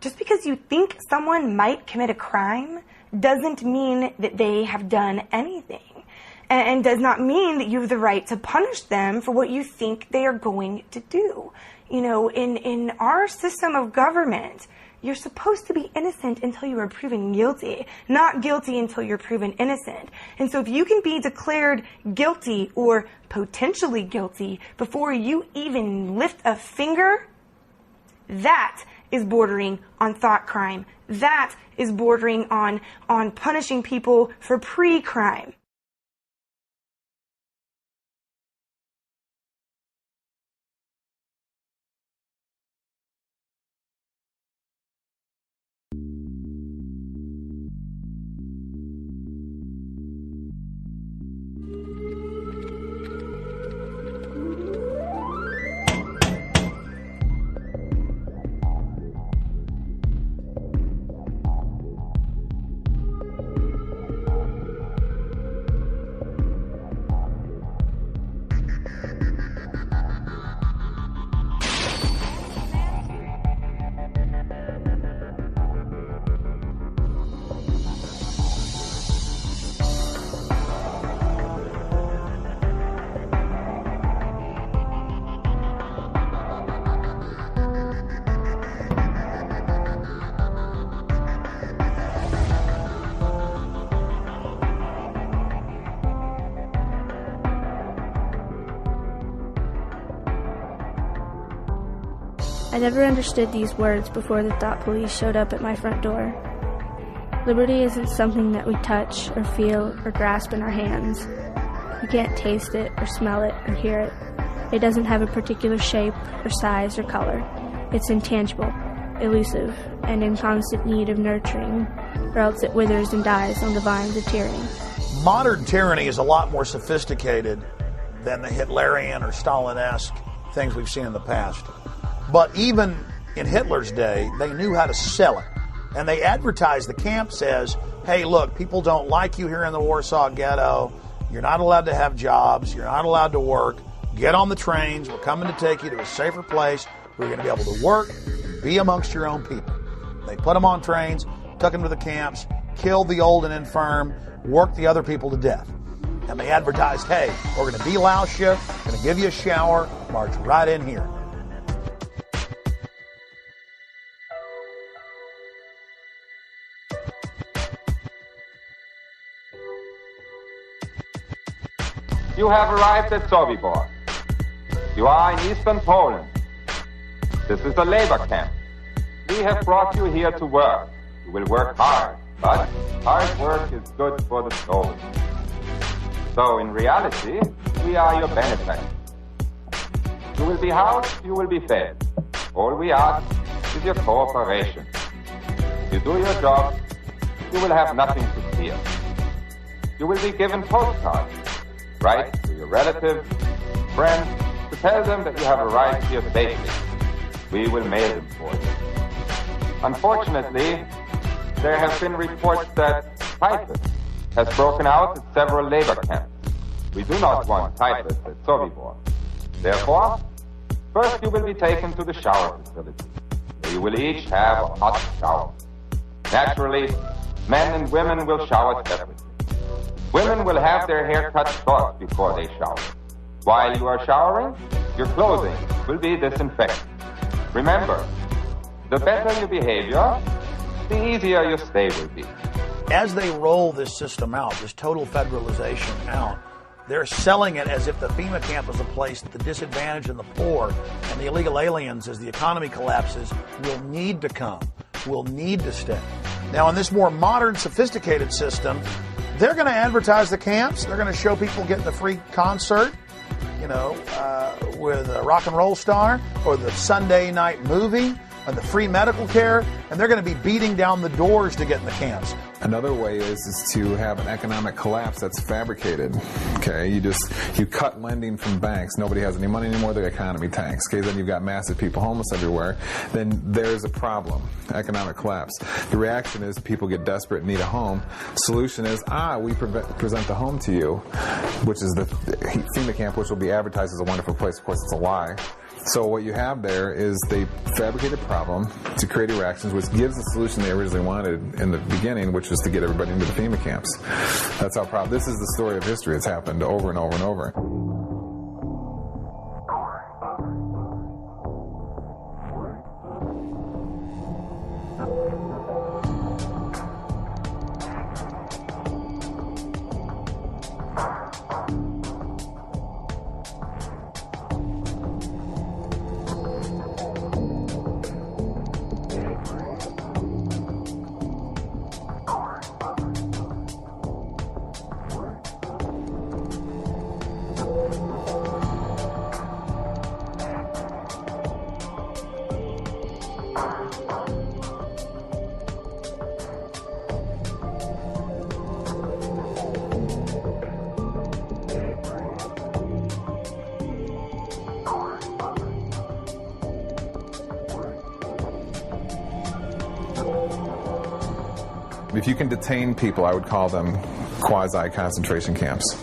Just because you think someone might commit a crime doesn't mean that they have done anything. And does not mean that you have the right to punish them for what you think they are going to do. In our system of government, you're supposed to be innocent until you are proven guilty, not guilty until you're proven innocent. And so if you can be declared guilty or potentially guilty before you even lift a finger, that is bordering on thought crime. That is bordering on punishing people for pre-crime. I never understood these words before the thought police showed up at my front door. Liberty isn't something that we touch or feel or grasp in our hands. We can't taste it or smell it or hear it. It doesn't have a particular shape or size or color. It's intangible, elusive, and in constant need of nurturing, or else it withers and dies on the vines of tyranny. Modern tyranny is a lot more sophisticated than the Hitlerian or Stalin-esque things we've seen in the past. But even in Hitler's day, they knew how to sell it. And they advertised the camps as, hey, look, people don't like you here in the Warsaw Ghetto. You're not allowed to have jobs. You're not allowed to work. Get on the trains. We're coming to take you to a safer place where you're going to be able to work and be amongst your own people. They put them on trains, took them to the camps, killed the old and infirm, worked the other people to death. And they advertised, hey, we're going to delouse you, going to give you a shower, march right in here. You have arrived at Sobibor. You are in eastern Poland. This is a labor camp. We have brought you here to work. You will work hard, but hard work is good for the soul. So in reality, we are your benefactors. You will be housed, you will be fed. All we ask is your cooperation. If you do your job, you will have nothing to fear. You will be given postcards. Write to your relatives, friends, to tell them that you have arrived here safely. We will mail them for you. Unfortunately, there have been reports that typhus has broken out at several labor camps. We do not want typhus at Sobibor. Therefore, first you will be taken to the shower facility, where you will each have a hot shower. Naturally, men and women will shower separately. Women will have their hair cut short before they shower. While you are showering, your clothing will be disinfected. Remember, the better your behavior, the easier your stay will be. As they roll this system out, this total federalization out, they're selling it as if the FEMA camp is a place that the disadvantaged and the poor and the illegal aliens, as the economy collapses, will need to come, will need to stay. Now, in this more modern, sophisticated system, they're going to advertise the camps. They're going to show people getting the free concert, with a rock and roll star, or the Sunday night movie, or the free medical care, and they're going to be beating down the doors to get in the camps. Another way is to have an economic collapse that's fabricated. Okay, you cut lending from banks. Nobody has any money anymore. The economy tanks. Okay, then you've got massive people homeless everywhere. Then there's a problem. Economic collapse. The reaction is people get desperate and need a home. Solution is we present the home to you, which is the FEMA camp, which will be advertised as a wonderful place. Of course, it's a lie. So what you have there is they fabricate a problem to create reactions, which gives the solution they originally wanted in the beginning, which was to get everybody into the FEMA camps. That's how this is the story of history. It's happened over and over and over. If you can detain people, I would call them quasi-concentration camps.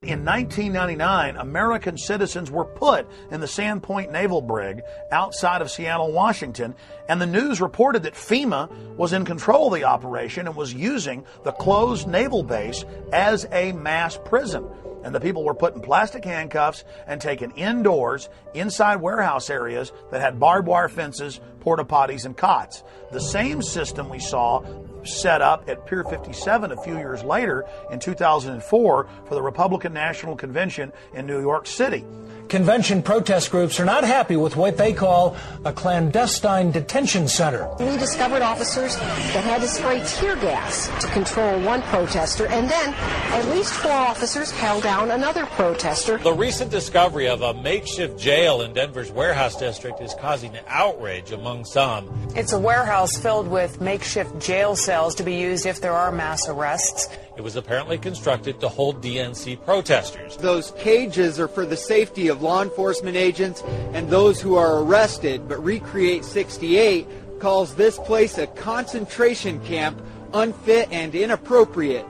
In 1999, American citizens were put in the Sandpoint Naval Brig outside of Seattle, Washington, and the news reported that FEMA was in control of the operation and was using the closed naval base as a mass prison. And the people were put in plastic handcuffs and taken indoors, inside warehouse areas that had barbed wire fences, porta potties, and cots. The same system we saw set up at Pier 57 a few years later in 2004 for the Republican National Convention in New York City. Convention protest groups are not happy with what they call a clandestine detention center. We discovered officers that had to spray tear gas to control one protester, and then at least 4 officers held down another protester. The recent discovery of a makeshift jail in Denver's warehouse district is causing outrage among some. It's a warehouse filled with makeshift jail cells to be used if there are mass arrests. It was apparently constructed to hold DNC protesters. Those cages are for the safety of law enforcement agents and those who are arrested, but Recreate 68 calls this place a concentration camp, unfit and inappropriate.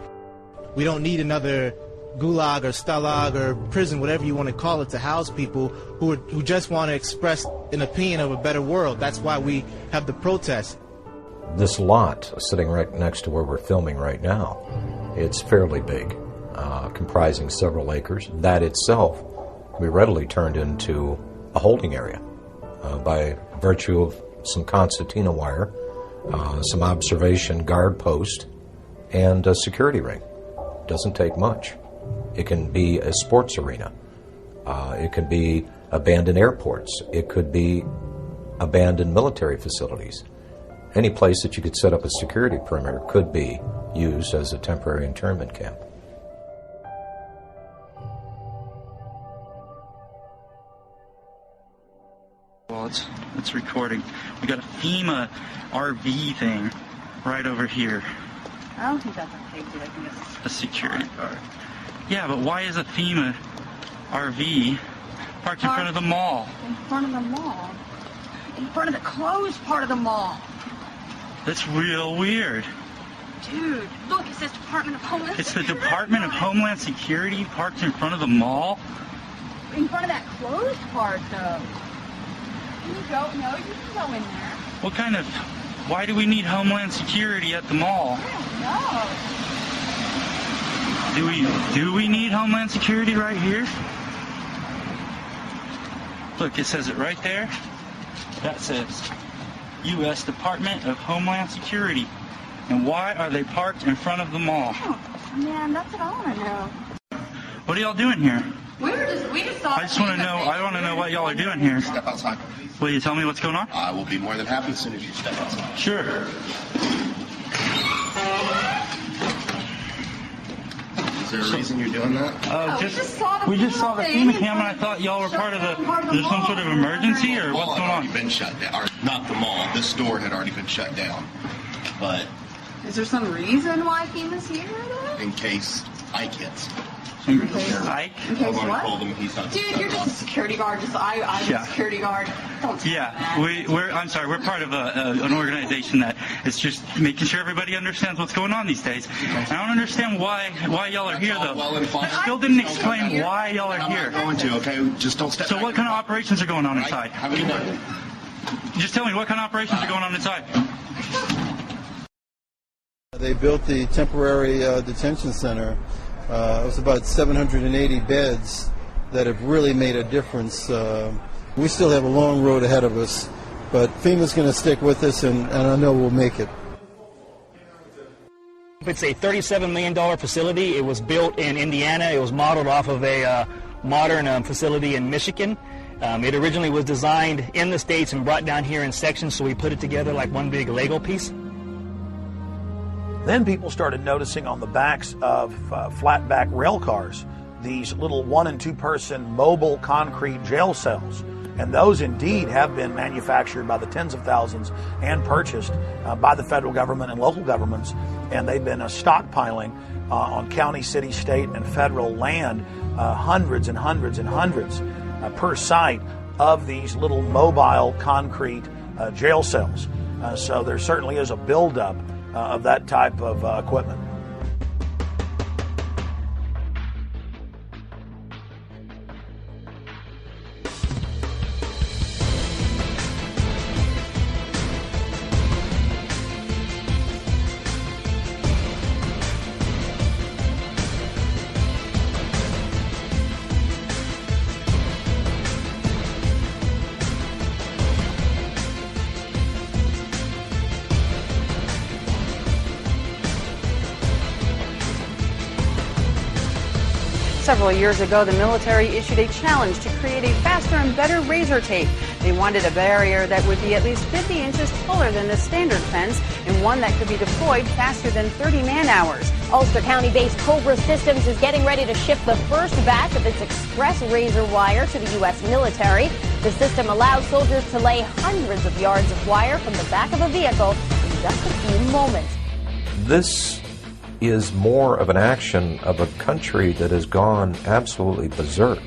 We don't need another gulag or stalag or prison, whatever you want to call it, to house people who just want to express an opinion of a better world. That's why we have the protests. This lot sitting right next to where we're filming right now, it's fairly big, comprising several acres. That itself we readily turned into a holding area by virtue of some concertina wire, some observation guard post, and a security ring. Doesn't take much. It can be a sports arena. It could be abandoned airports. It could be abandoned military facilities. Any place that you could set up a security perimeter could be used as a temporary internment camp. Well, it's recording. We got a FEMA RV thing right over here. I don't think that's a big deal. I think it's a security guard. Yeah, but why is a FEMA RV parked in front of the mall? In front of the mall? In front of the closed part of the mall. That's real weird. Dude, look, it says Department of Homeland It's Security. the Department of Homeland Security parked in front of the mall? In front of that closed part, though. Can you go? No, you can go in there. What kind of... Why do we need Homeland Security at the mall? No. Do we need Homeland Security right here? Look, it says it right there. That says U.S. Department of Homeland Security. And why are they parked in front of the mall? Oh, man, that's what I want to know. What are y'all doing here? We just saw. I just want to know. I want to know what y'all are doing here. Step outside. Will you tell me what's going on? I will be more than happy as soon as you step outside. Sure. Is there a reason you're doing that? We just saw the FEMA cam, and I thought y'all were part of there's some sort of emergency, or what's going on? The mall had already been shut down. Not the mall. This store had already been shut down. But Is there some reason why FEMA's here, though? in case Ike hits. Ike? In case what? Told him he's not. Dude, you're just a security guard. I'm a security guard. Don't say that. I'm sorry. We're part of an organization that is just making sure everybody understands what's going on these days. I don't understand why y'all are here, though. Well and fine. I still didn't explain why y'all are here. I'm not going to, okay? Just don't step So back. what kind of operations are going on inside? Have a good night. Just tell me what kind of operations are going on inside. They built the temporary detention center. It was about 780 beds that have really made a difference. We still have a long road ahead of us, but FEMA's going to stick with us, and I know we'll make it. It's a $37 million facility. It was built in Indiana. It was modeled off of a modern facility in Michigan. It originally was designed in the States and brought down here in sections, so we put it together like one big Lego piece. Then people started noticing on the backs of flatback rail cars these little 1- and 2-person mobile concrete jail cells. And those indeed have been manufactured by the tens of thousands and purchased by the federal government and local governments. And they've been stockpiling on county, city, state, and federal land hundreds and hundreds and hundreds per site of these little mobile concrete jail cells. So there certainly is a buildup of that type of equipment. Several years ago, the military issued a challenge to create a faster and better razor tape. They wanted a barrier that would be at least 50 inches taller than the standard fence and one that could be deployed faster than 30 man-hours. Ulster County-based Cobra Systems is getting ready to ship the first batch of its express razor wire to the U.S. military. The system allows soldiers to lay hundreds of yards of wire from the back of a vehicle in just a few moments. This is more of an action of a country that has gone absolutely berserk,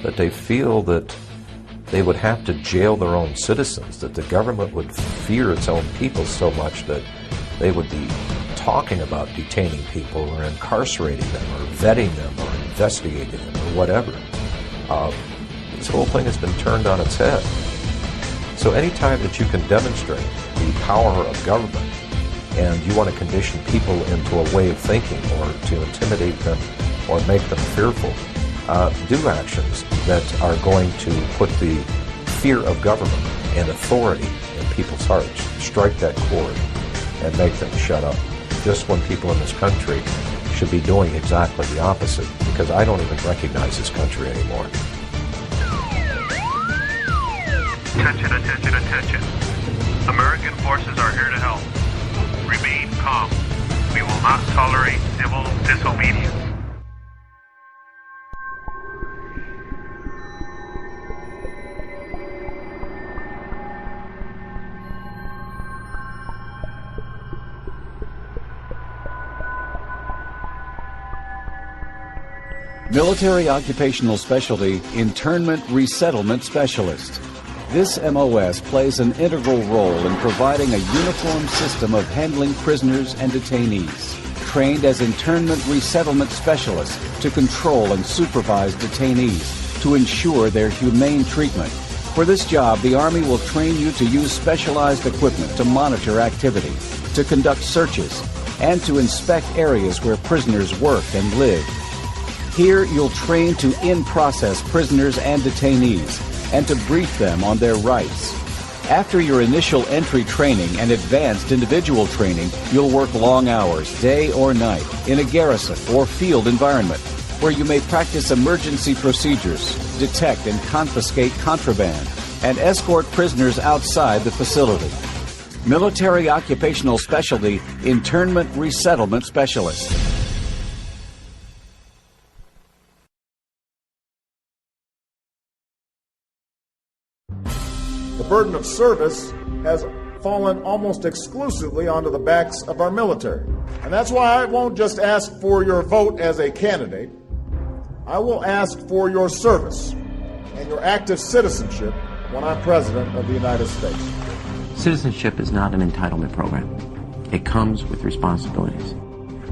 that they feel that they would have to jail their own citizens, that the government would fear its own people so much that they would be talking about detaining people or incarcerating them or vetting them or investigating them or whatever. This whole thing has been turned on its head. So anytime that you can demonstrate the power of government and you want to condition people into a way of thinking or to intimidate them or make them fearful, do actions that are going to put the fear of government and authority in people's hearts, strike that chord and make them shut up. Just when people in this country should be doing exactly the opposite, because I don't even recognize this country anymore. Attention, attention, attention. American forces are here to help. Remain calm. We will not tolerate civil disobedience. Military Occupational Specialty Internment Resettlement Specialist. This MOS plays an integral role in providing a uniform system of handling prisoners and detainees. Trained as internment resettlement specialists to control and supervise detainees to ensure their humane treatment. For this job, the Army will train you to use specialized equipment to monitor activity, to conduct searches, and to inspect areas where prisoners work and live. Here, you'll train to in-process prisoners and detainees and to brief them on their rights. After your initial entry training and advanced individual training, you'll work long hours, day or night, in a garrison or field environment, where you may practice emergency procedures, detect and confiscate contraband, and escort prisoners outside the facility. Military Occupational Specialty, Internment Resettlement Specialist. The burden of service has fallen almost exclusively onto the backs of our military. And that's why I won't just ask for your vote as a candidate. I will ask for your service and your active citizenship when I'm President of the United States. Citizenship is not an entitlement program. It comes with responsibilities.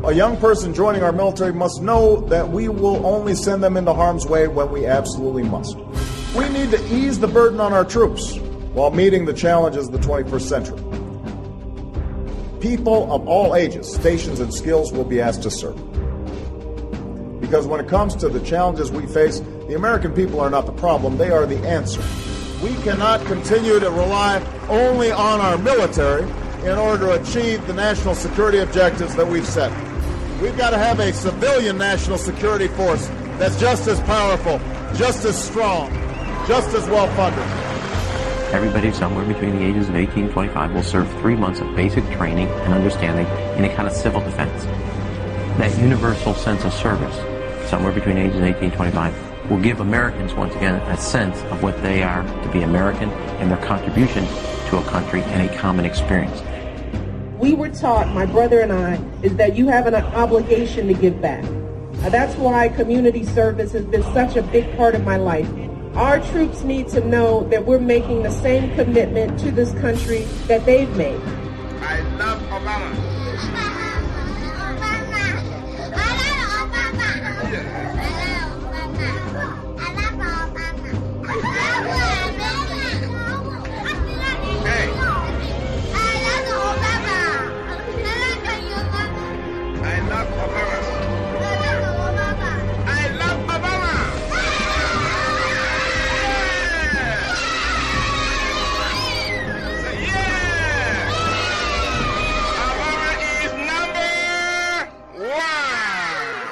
A young person joining our military must know that we will only send them into harm's way when we absolutely must. We need to ease the burden on our troops while meeting the challenges of the 21st century. People of all ages, stations, and skills will be asked to serve. Because when it comes to the challenges we face, the American people are not the problem, they are the answer. We cannot continue to rely only on our military in order to achieve the national security objectives that we've set. We've got to have a civilian national security force that's just as powerful, just as strong, just as well-funded. Everybody somewhere between the ages of 18 and 25 will serve 3 months of basic training and understanding in a kind of civil defense. That universal sense of service, somewhere between ages 18 and 25, will give Americans, once again, a sense of what they are to be American and their contribution to a country and a common experience. We were taught, my brother and I, is that you have an obligation to give back. That's why community service has been such a big part of my life. Our troops need to know that we're making the same commitment to this country that they've made. I love Obama.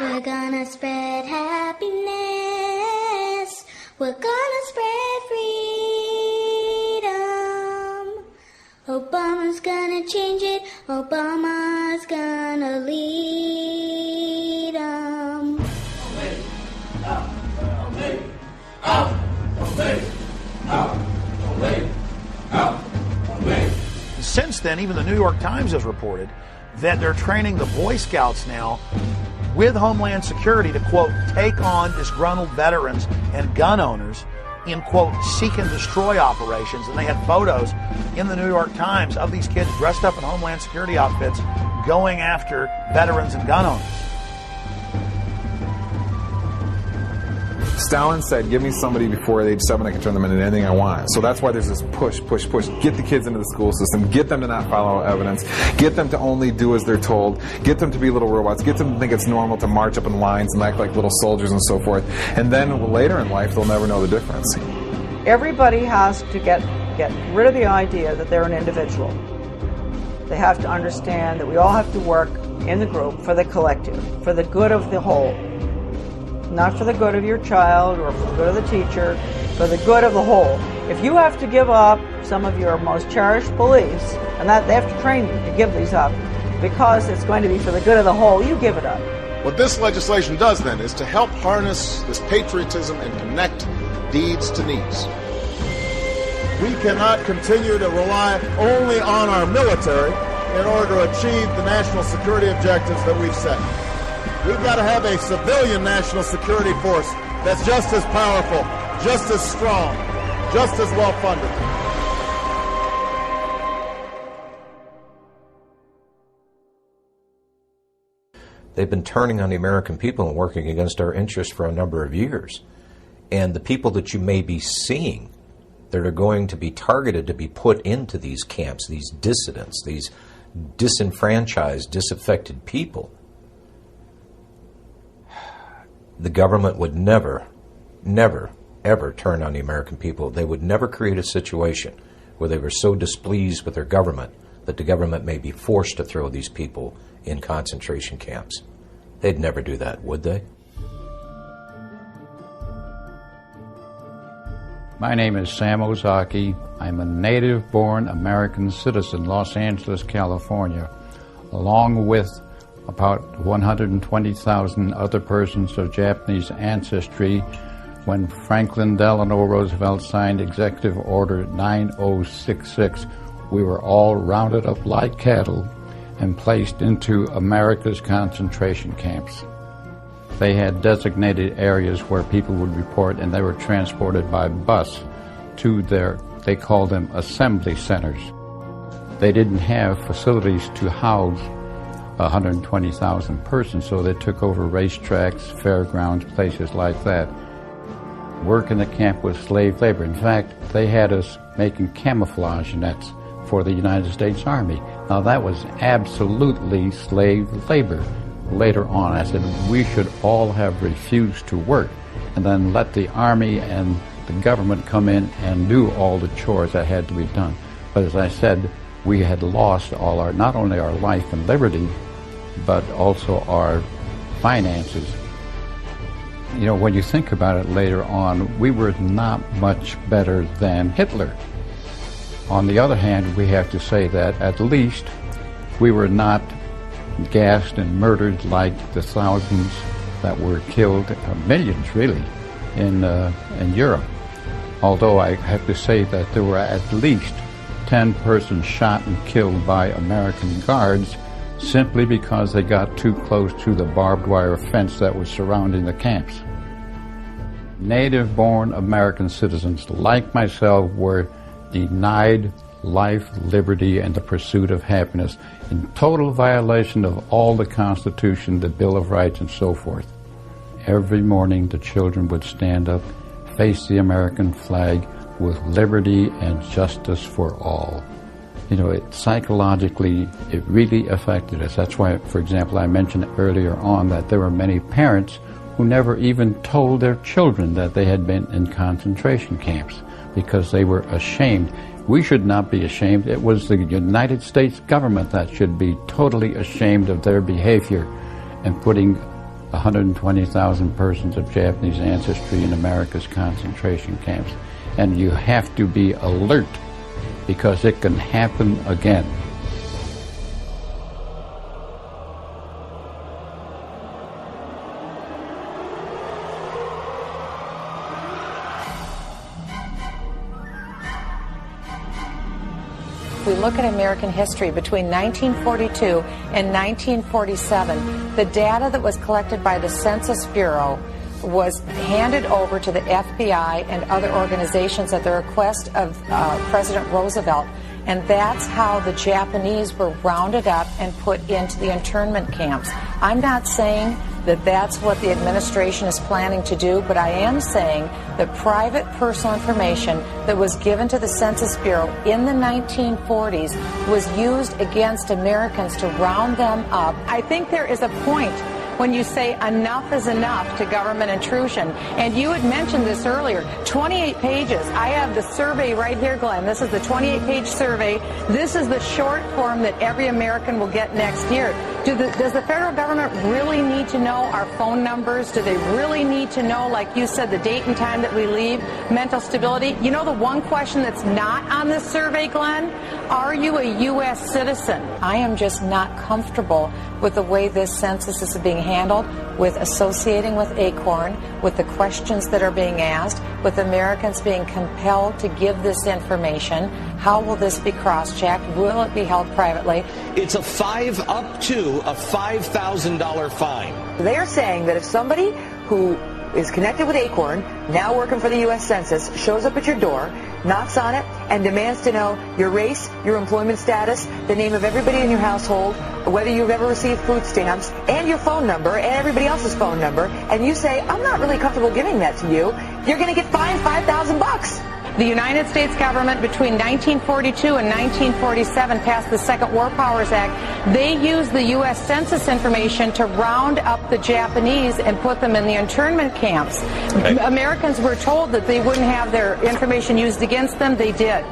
We're gonna spread happiness. We're gonna spread freedom. Obama's gonna change it. Obama's gonna lead 'em. Since then, even the New York Times has reported that they're training the Boy Scouts now with Homeland Security to, quote, take on disgruntled veterans and gun owners in, quote, seek and destroy operations. And they had photos in the New York Times of these kids dressed up in Homeland Security outfits going after veterans and gun owners. Stalin said, give me somebody before age 7, I can turn them into anything I want. So that's why there's this push. Get the kids into the school system. Get them to not follow evidence. Get them to only do as they're told. Get them to be little robots. Get them to think it's normal to march up in lines and act like little soldiers and so forth. And then later in life, they'll never know the difference. Everybody has to get rid of the idea that they're an individual. They have to understand that we all have to work in the group for the collective, for the good of the whole. Not for the good of your child or for the good of the teacher, for the good of the whole. If you have to give up some of your most cherished beliefs, and that they have to train you to give these up because it's going to be for the good of the whole, you give it up. What this legislation does then is to help harness this patriotism and connect deeds to needs. We cannot continue to rely only on our military in order to achieve the national security objectives that we've set. We've got to have a civilian national security force that's just as powerful, just as strong, just as well-funded. They've been turning on the American people and working against our interests for a number of years. And the people that you may be seeing that are going to be targeted to be put into these camps, these dissidents, these disenfranchised, disaffected people, the government would never, ever turn on the American people. They would never create a situation where they were so displeased with their government that the government may be forced to throw these people in concentration camps. They'd never do that, would they? My name is Sam Ozaki. I'm a native-born American citizen, Los Angeles, California, along with about 120,000 other persons of Japanese ancestry when Franklin Delano Roosevelt signed Executive Order 9066. We were all rounded up like cattle and placed into America's concentration camps. They had designated areas where people would report, and they were transported by bus to they called them assembly centers. They didn't have facilities to house 120,000 persons, so they took over racetracks, fairgrounds, places like that. Work in the camp was slave labor. In fact, they had us making camouflage nets for the United States Army. Now that was absolutely slave labor. Later on, I said we should all have refused to work and then let the Army and the government come in and do all the chores that had to be done. But as I said, we had lost all not only our life and liberty, but also our finances. You know, when you think about it later on, we were not much better than Hitler. On the other hand, we have to say that at least we were not gassed and murdered like the thousands that were killed, millions really, in Europe. Although I have to say that there were at least 10 persons shot and killed by American guards simply because they got too close to the barbed wire fence that was surrounding the camps. Native-born American citizens like myself were denied life, liberty, and the pursuit of happiness in total violation of all the Constitution, the Bill of Rights, and so forth. Every morning the children would stand up, face the American flag with liberty and justice for all. You know, psychologically, it really affected us. That's why, for example, I mentioned earlier on that there were many parents who never even told their children that they had been in concentration camps because they were ashamed. We should not be ashamed. It was the United States government that should be totally ashamed of their behavior and putting 120,000 persons of Japanese ancestry in America's concentration camps. And you have to be alert because it can happen again. If we look at American history between 1942 and 1947, the data that was collected by the Census Bureau was handed over to the FBI and other organizations at the request of President Roosevelt. And that's how the Japanese were rounded up and put into the internment camps. I'm not saying that that's what the administration is planning to do, but I am saying that private personal information that was given to the Census Bureau in the 1940s was used against Americans to round them up. I think there is a point when you say enough is enough to government intrusion. And you had mentioned this earlier, 28 pages. I have the survey right here, Glenn. This is the 28-page survey. This is the short form that every American will get next year. Does the federal government really need to know our phone numbers? Do they really need to know, like you said, the date and time that we leave, mental stability? You know the one question that's not on this survey, Glenn? Are you a U.S. citizen? I am just not comfortable with the way this census is being handled, with associating with ACORN, with the questions that are being asked, with Americans being compelled to give this information. How will this be cross-checked? Will it be held privately? It's up to a $5,000 fine. They're saying that if somebody who is connected with ACORN, now working for the U.S. Census, shows up at your door, knocks on it, and demands to know your race, your employment status, the name of everybody in your household, whether you've ever received food stamps, and your phone number, and everybody else's phone number, and you say, I'm not really comfortable giving that to you, you're going to get fined $5,000. The United States government between 1942 and 1947 passed the Second War Powers Act. They used the U.S. Census information to round up the Japanese and put them in the internment camps. Americans were told that they wouldn't have their information used against them. They did.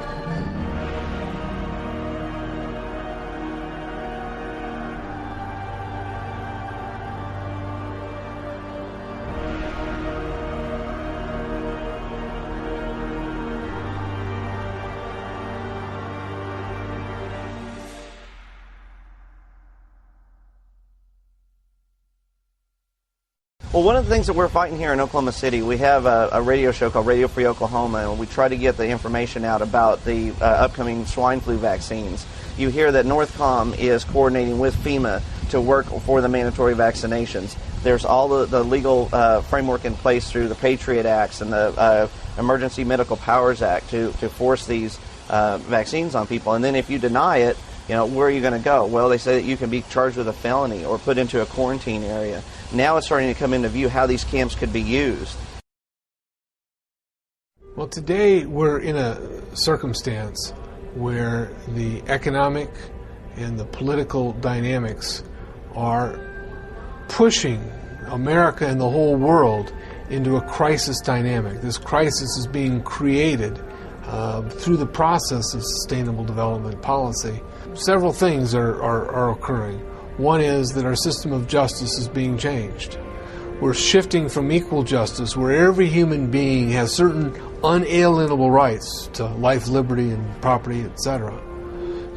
Well, one of the things that we're fighting here in Oklahoma City, we have a radio show called Radio Free Oklahoma, and we try to get the information out about the upcoming swine flu vaccines. You hear that Northcom is coordinating with Fema to work for the mandatory vaccinations. There's all the legal framework in place through the Patriot Acts and the Emergency Medical Powers Act to force these vaccines on people. And then if you deny it, where are you going to go? Well, they say that you can be charged with a felony or put into a quarantine area. Now it's starting to come into view how these camps could be used. Well, today we're in a circumstance where the economic and the political dynamics are pushing America and the whole world into a crisis dynamic. This crisis is being created through the process of sustainable development policy. Several things are occurring. One is that our system of justice is being changed. We're shifting from equal justice, where every human being has certain unalienable rights to life, liberty, and property, etc.,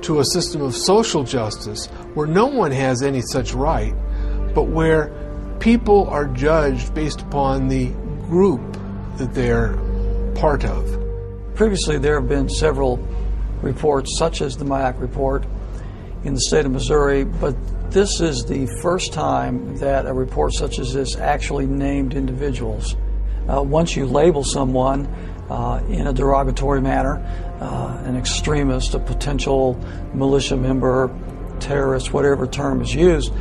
to a system of social justice where no one has any such right, but where people are judged based upon the group that they're part of. Previously, there have been several reports, such as the MIAC report in the state of Missouri, but this is the first time that a report such as this actually named individuals. Once you label someone in a derogatory manner, an extremist, a potential militia member, terrorist, whatever term is used,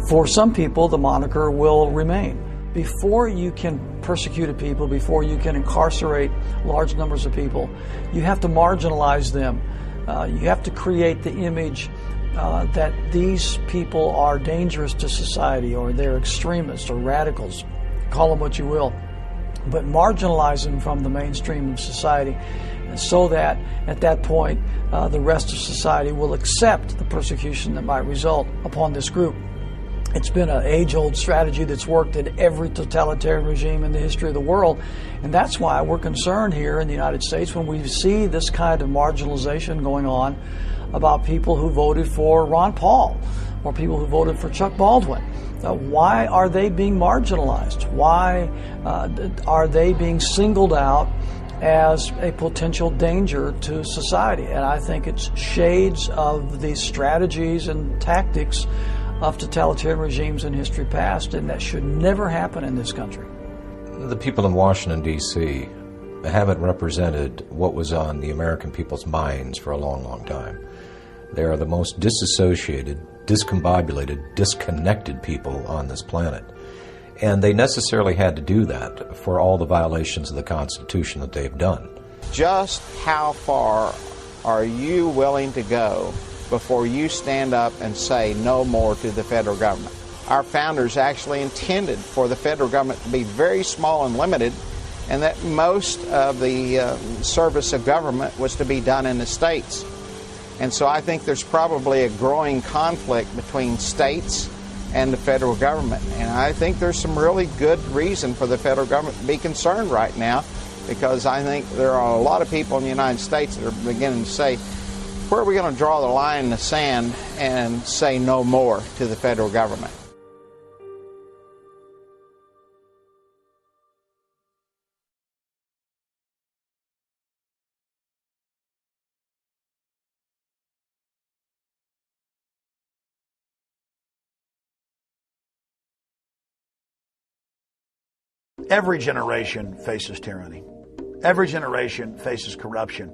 for some people the moniker will remain. Before you can persecute people, before you can incarcerate large numbers of people, you have to marginalize them. You have to create the image that these people are dangerous to society, or they're extremists or radicals, call them what you will, but marginalize them from the mainstream of society so that at that point the rest of society will accept the persecution that might result upon this group. It's been an age-old strategy that's worked in every totalitarian regime in the history of the world, and that's why we're concerned here in the United States when we see this kind of marginalization going on about people who voted for Ron Paul or people who voted for Chuck Baldwin. Why are they being marginalized? Why are they being singled out as a potential danger to society? And I think it's shades of the strategies and tactics of totalitarian regimes in history past, and that should never happen in this country. The people in Washington, D.C. haven't represented what was on the American people's minds for a long, long time. They are the most disassociated, discombobulated, disconnected people on this planet. And they necessarily had to do that for all the violations of the Constitution that they've done. Just how far are you willing to go before you stand up and say no more to the federal government? Our founders actually intended for the federal government to be very small and limited, and that most of the service of government was to be done in the states. And so I think there's probably a growing conflict between states and the federal government. And I think there's some really good reason for the federal government to be concerned right now, because I think there are a lot of people in the United States that are beginning to say, where are we going to draw the line in the sand and say no more to the federal government? Every generation faces tyranny. Every generation faces corruption,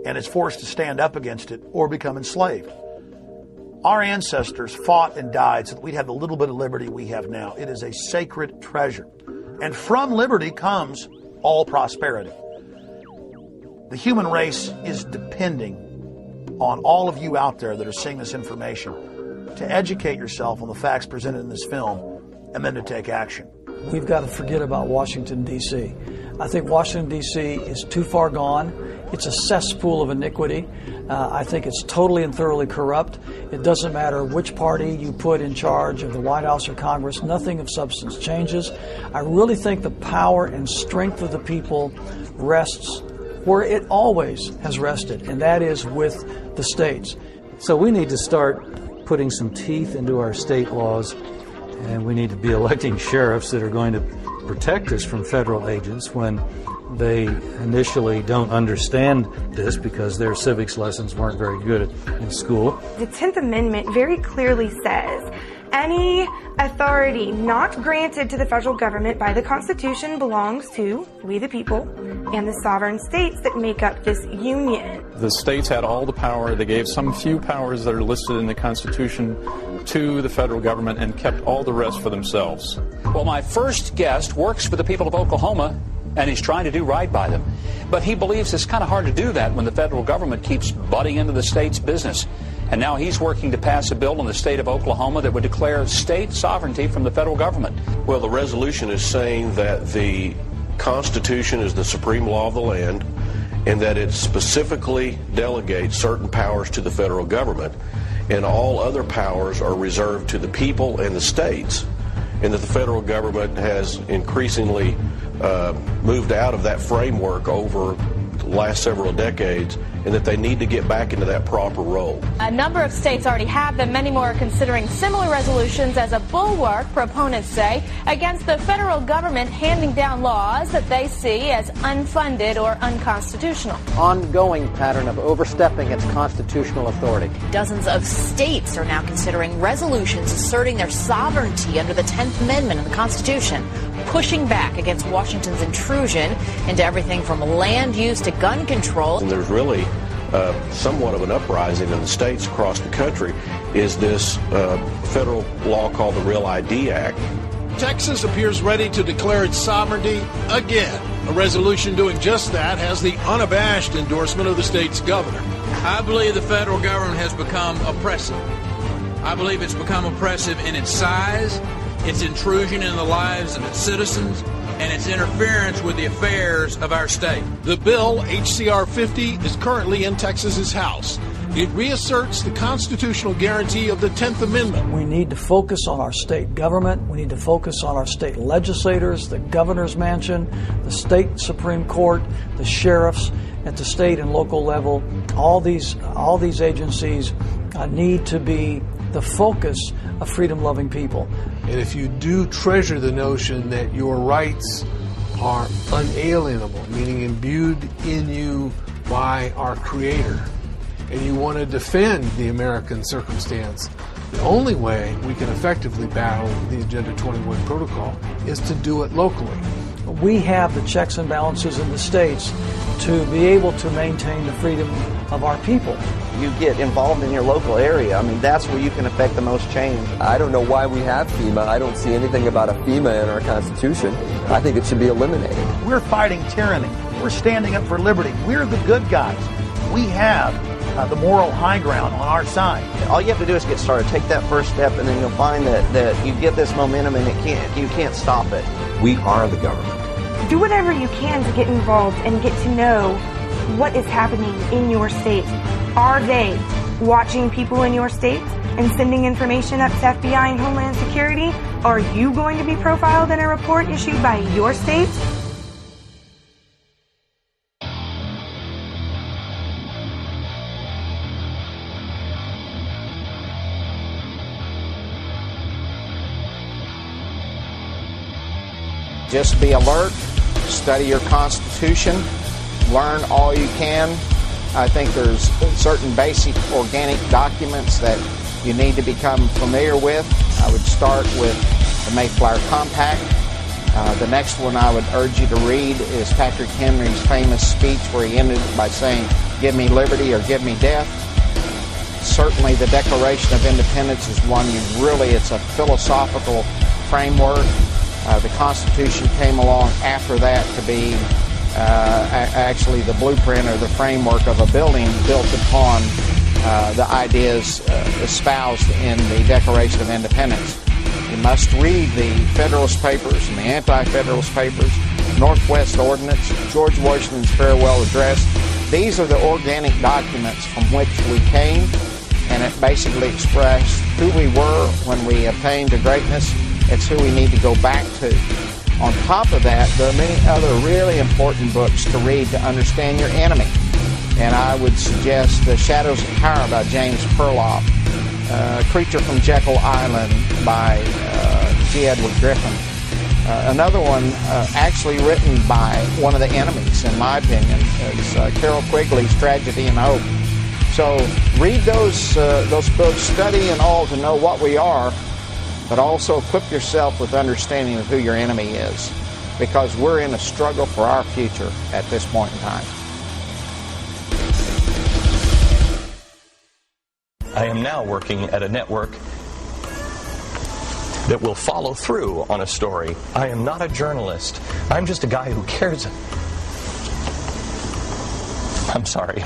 and is forced to stand up against it or become enslaved. Our ancestors fought and died so that we'd have the little bit of liberty we have now. It is a sacred treasure. And from liberty comes all prosperity. The human race is depending on all of you out there that are seeing this information to educate yourself on the facts presented in this film and then to take action. We've got to forget about Washington, D.C. I think Washington, D.C. is too far gone. It's a cesspool of iniquity. I think it's totally and thoroughly corrupt. It doesn't matter which party you put in charge of the White House or Congress. Nothing of substance changes. I really think the power and strength of the people rests where it always has rested, and that is with the states. So we need to start putting some teeth into our state laws And we need to be electing sheriffs that are going to protect us from federal agents when they initially don't understand this because their civics lessons weren't very good in school. The 10th Amendment very clearly says any authority not granted to the federal government by the Constitution belongs to we the people and the sovereign states that make up this union. The states had all the power. They gave some few powers that are listed in the Constitution to the federal government and kept all the rest for themselves. Well, my first guest works for the people of Oklahoma, and he's trying to do right by them. But he believes it's kind of hard to do that when the federal government keeps butting into the state's business. And now he's working to pass a bill in the state of Oklahoma that would declare state sovereignty from the federal government. Well, the resolution is saying that the Constitution is the supreme law of the land and that it specifically delegates certain powers to the federal government, and all other powers are reserved to the people and the states, and that the federal government has increasingly moved out of that framework over the last several decades, and that they need to get back into that proper role. A number of states already have them. Many more are considering similar resolutions as a bulwark, proponents say, against the federal government handing down laws that they see as unfunded or unconstitutional. Ongoing pattern of overstepping its constitutional authority. Dozens of states are now considering resolutions asserting their sovereignty under the 10th Amendment of the Constitution, pushing back against Washington's intrusion into everything from land use to gun control. And there's really somewhat of an uprising in the states across the country is this federal law called the Real ID Act. Texas appears ready to declare its sovereignty again. A resolution doing just that has the unabashed endorsement of the state's governor. I believe the federal government has become oppressive. I believe it's become oppressive in its size, its intrusion in the lives of its citizens, and its interference with the affairs of our state. The bill, HCR 50, is currently in Texas's House. It reasserts the constitutional guarantee of the 10th Amendment. We need to focus on our state government. We need to focus on our state legislators, the governor's mansion, the state Supreme Court, the sheriffs at the state and local level. All these agencies need to be the focus of freedom-loving people. And if you do treasure the notion that your rights are unalienable, meaning imbued in you by our Creator, and you want to defend the American circumstance, the only way we can effectively battle the Agenda 21 protocol is to do it locally. We have the checks and balances in the states to be able to maintain the freedom of our people. You get involved in your local area. I mean, that's where you can affect the most change. I don't know why we have FEMA. I don't see anything about a FEMA in our Constitution. I think it should be eliminated. We're fighting tyranny. We're standing up for liberty. We're the good guys. We have the moral high ground on our side. All you have to do is get started. Take that first step, and then you'll find that you get this momentum, and you can't stop it. We are the government. Do whatever you can to get involved and get to know what is happening in your state. Are they watching people in your state and sending information up to FBI and Homeland Security? Are you going to be profiled in a report issued by your state? Just be alert, study your Constitution, learn all you can. I think there's certain basic organic documents that you need to become familiar with. I would start with the Mayflower Compact. The next one I would urge you to read is Patrick Henry's famous speech where he ended by saying, "Give me liberty or give me death." Certainly the Declaration of Independence is one it's a philosophical framework. The Constitution came along after that to be actually the blueprint or the framework of a building built upon the ideas espoused in the Declaration of Independence. You must read the Federalist Papers and the Anti-Federalist Papers, Northwest Ordinance, George Washington's Farewell Address. These are the organic documents from which we came, and it basically expressed who we were when we attained to greatness. It's who we need to go back to. On top of that, there are many other really important books to read to understand your enemy. And I would suggest The Shadows of Power by James Perloff, Creature from Jekyll Island by G. Edward Griffin. Another one actually written by one of the enemies, in my opinion, is Carol Quigley's Tragedy and Hope. So read those books, study and all to know what we are, but also equip yourself with understanding of who your enemy is, because we're in a struggle for our future at this point in time. I am now working at a network that will follow through on a story. I am not a journalist. I'm just a guy who cares. I'm sorry.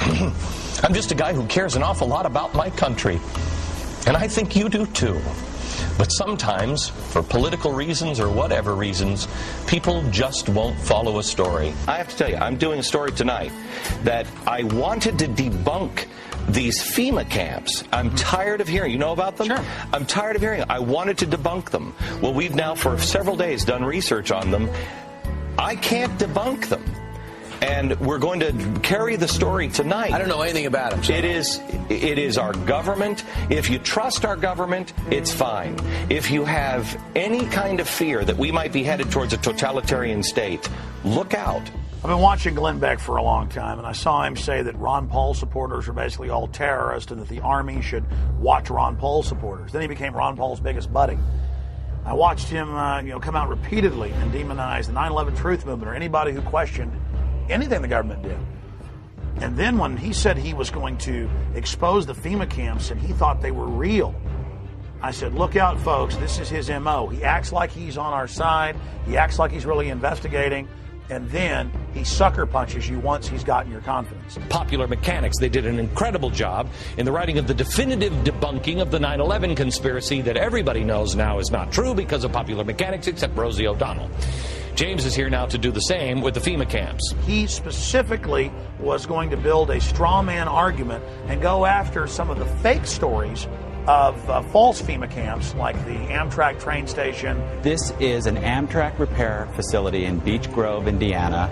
I'm just a guy who cares an awful lot about my country. And I think you do too. But sometimes, for political reasons or whatever reasons, people just won't follow a story. I have to tell you, I'm doing a story tonight that I wanted to debunk these FEMA camps. I'm tired of hearing. You know about them? Sure. I'm tired of hearing. I wanted to debunk them. Well, we've now for several days done research on them. I can't debunk them. And we're going to carry the story tonight. I don't know anything about them. So. It is our government. If you trust our government, it's fine. If you have any kind of fear that we might be headed towards a totalitarian state, look out. I've been watching Glenn Beck for a long time, and I saw him say that Ron Paul supporters are basically all terrorists and that the Army should watch Ron Paul supporters. Then he became Ron Paul's biggest buddy. I watched him come out repeatedly and demonize the 9/11 Truth Movement or anybody who questioned anything the government did. And then when he said he was going to expose the FEMA camps and he thought they were real, I said, look out, folks, this is his MO. He acts like he's on our side. He acts like he's really investigating. And then he sucker punches you once he's gotten your confidence. Popular Mechanics, they did an incredible job in the writing of the definitive debunking of the 9/11 conspiracy that everybody knows now is not true because of Popular Mechanics, except Rosie O'Donnell. James is here now to do the same with the FEMA camps. He specifically was going to build a straw man argument and go after some of the fake stories of false FEMA camps, like the Amtrak train station. This is an Amtrak repair facility in Beech Grove, Indiana.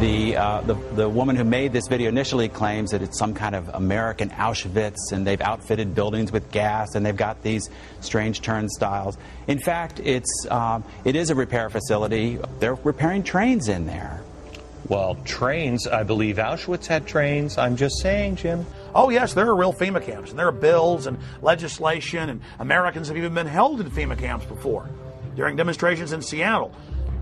The woman who made this video initially claims that it's some kind of American Auschwitz, and they've outfitted buildings with gas, and they've got these strange turnstiles. In fact, it is a repair facility. They're repairing trains in there. Well, trains, I believe Auschwitz had trains. I'm just saying, Jim. Oh, yes, there are real FEMA camps, and there are bills and legislation, and Americans have even been held in FEMA camps before during demonstrations in Seattle.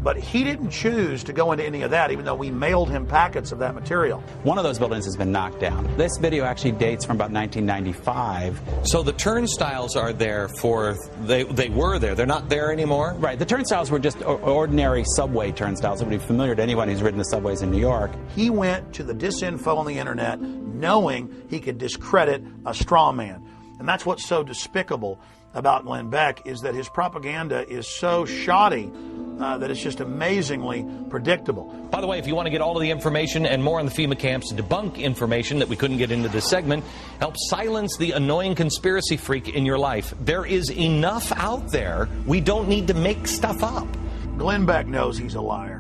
But he didn't choose to go into any of that, even though we mailed him packets of that material. One of those buildings has been knocked down. This video actually dates from about 1995. So the turnstiles are there for, they were there. They're not there anymore? Right. The turnstiles were just ordinary subway turnstiles. It would be familiar to anyone who's ridden the subways in New York. He went to the disinfo on the internet knowing he could discredit a straw man. And that's what's so despicable about Glenn Beck, is that his propaganda is so shoddy that it's just amazingly predictable. By the way, if you want to get all of the information and more on the FEMA camps, debunk information that we couldn't get into this segment, help silence the annoying conspiracy freak in your life. There is enough out there. We don't need to make stuff up. Glenn Beck knows he's a liar.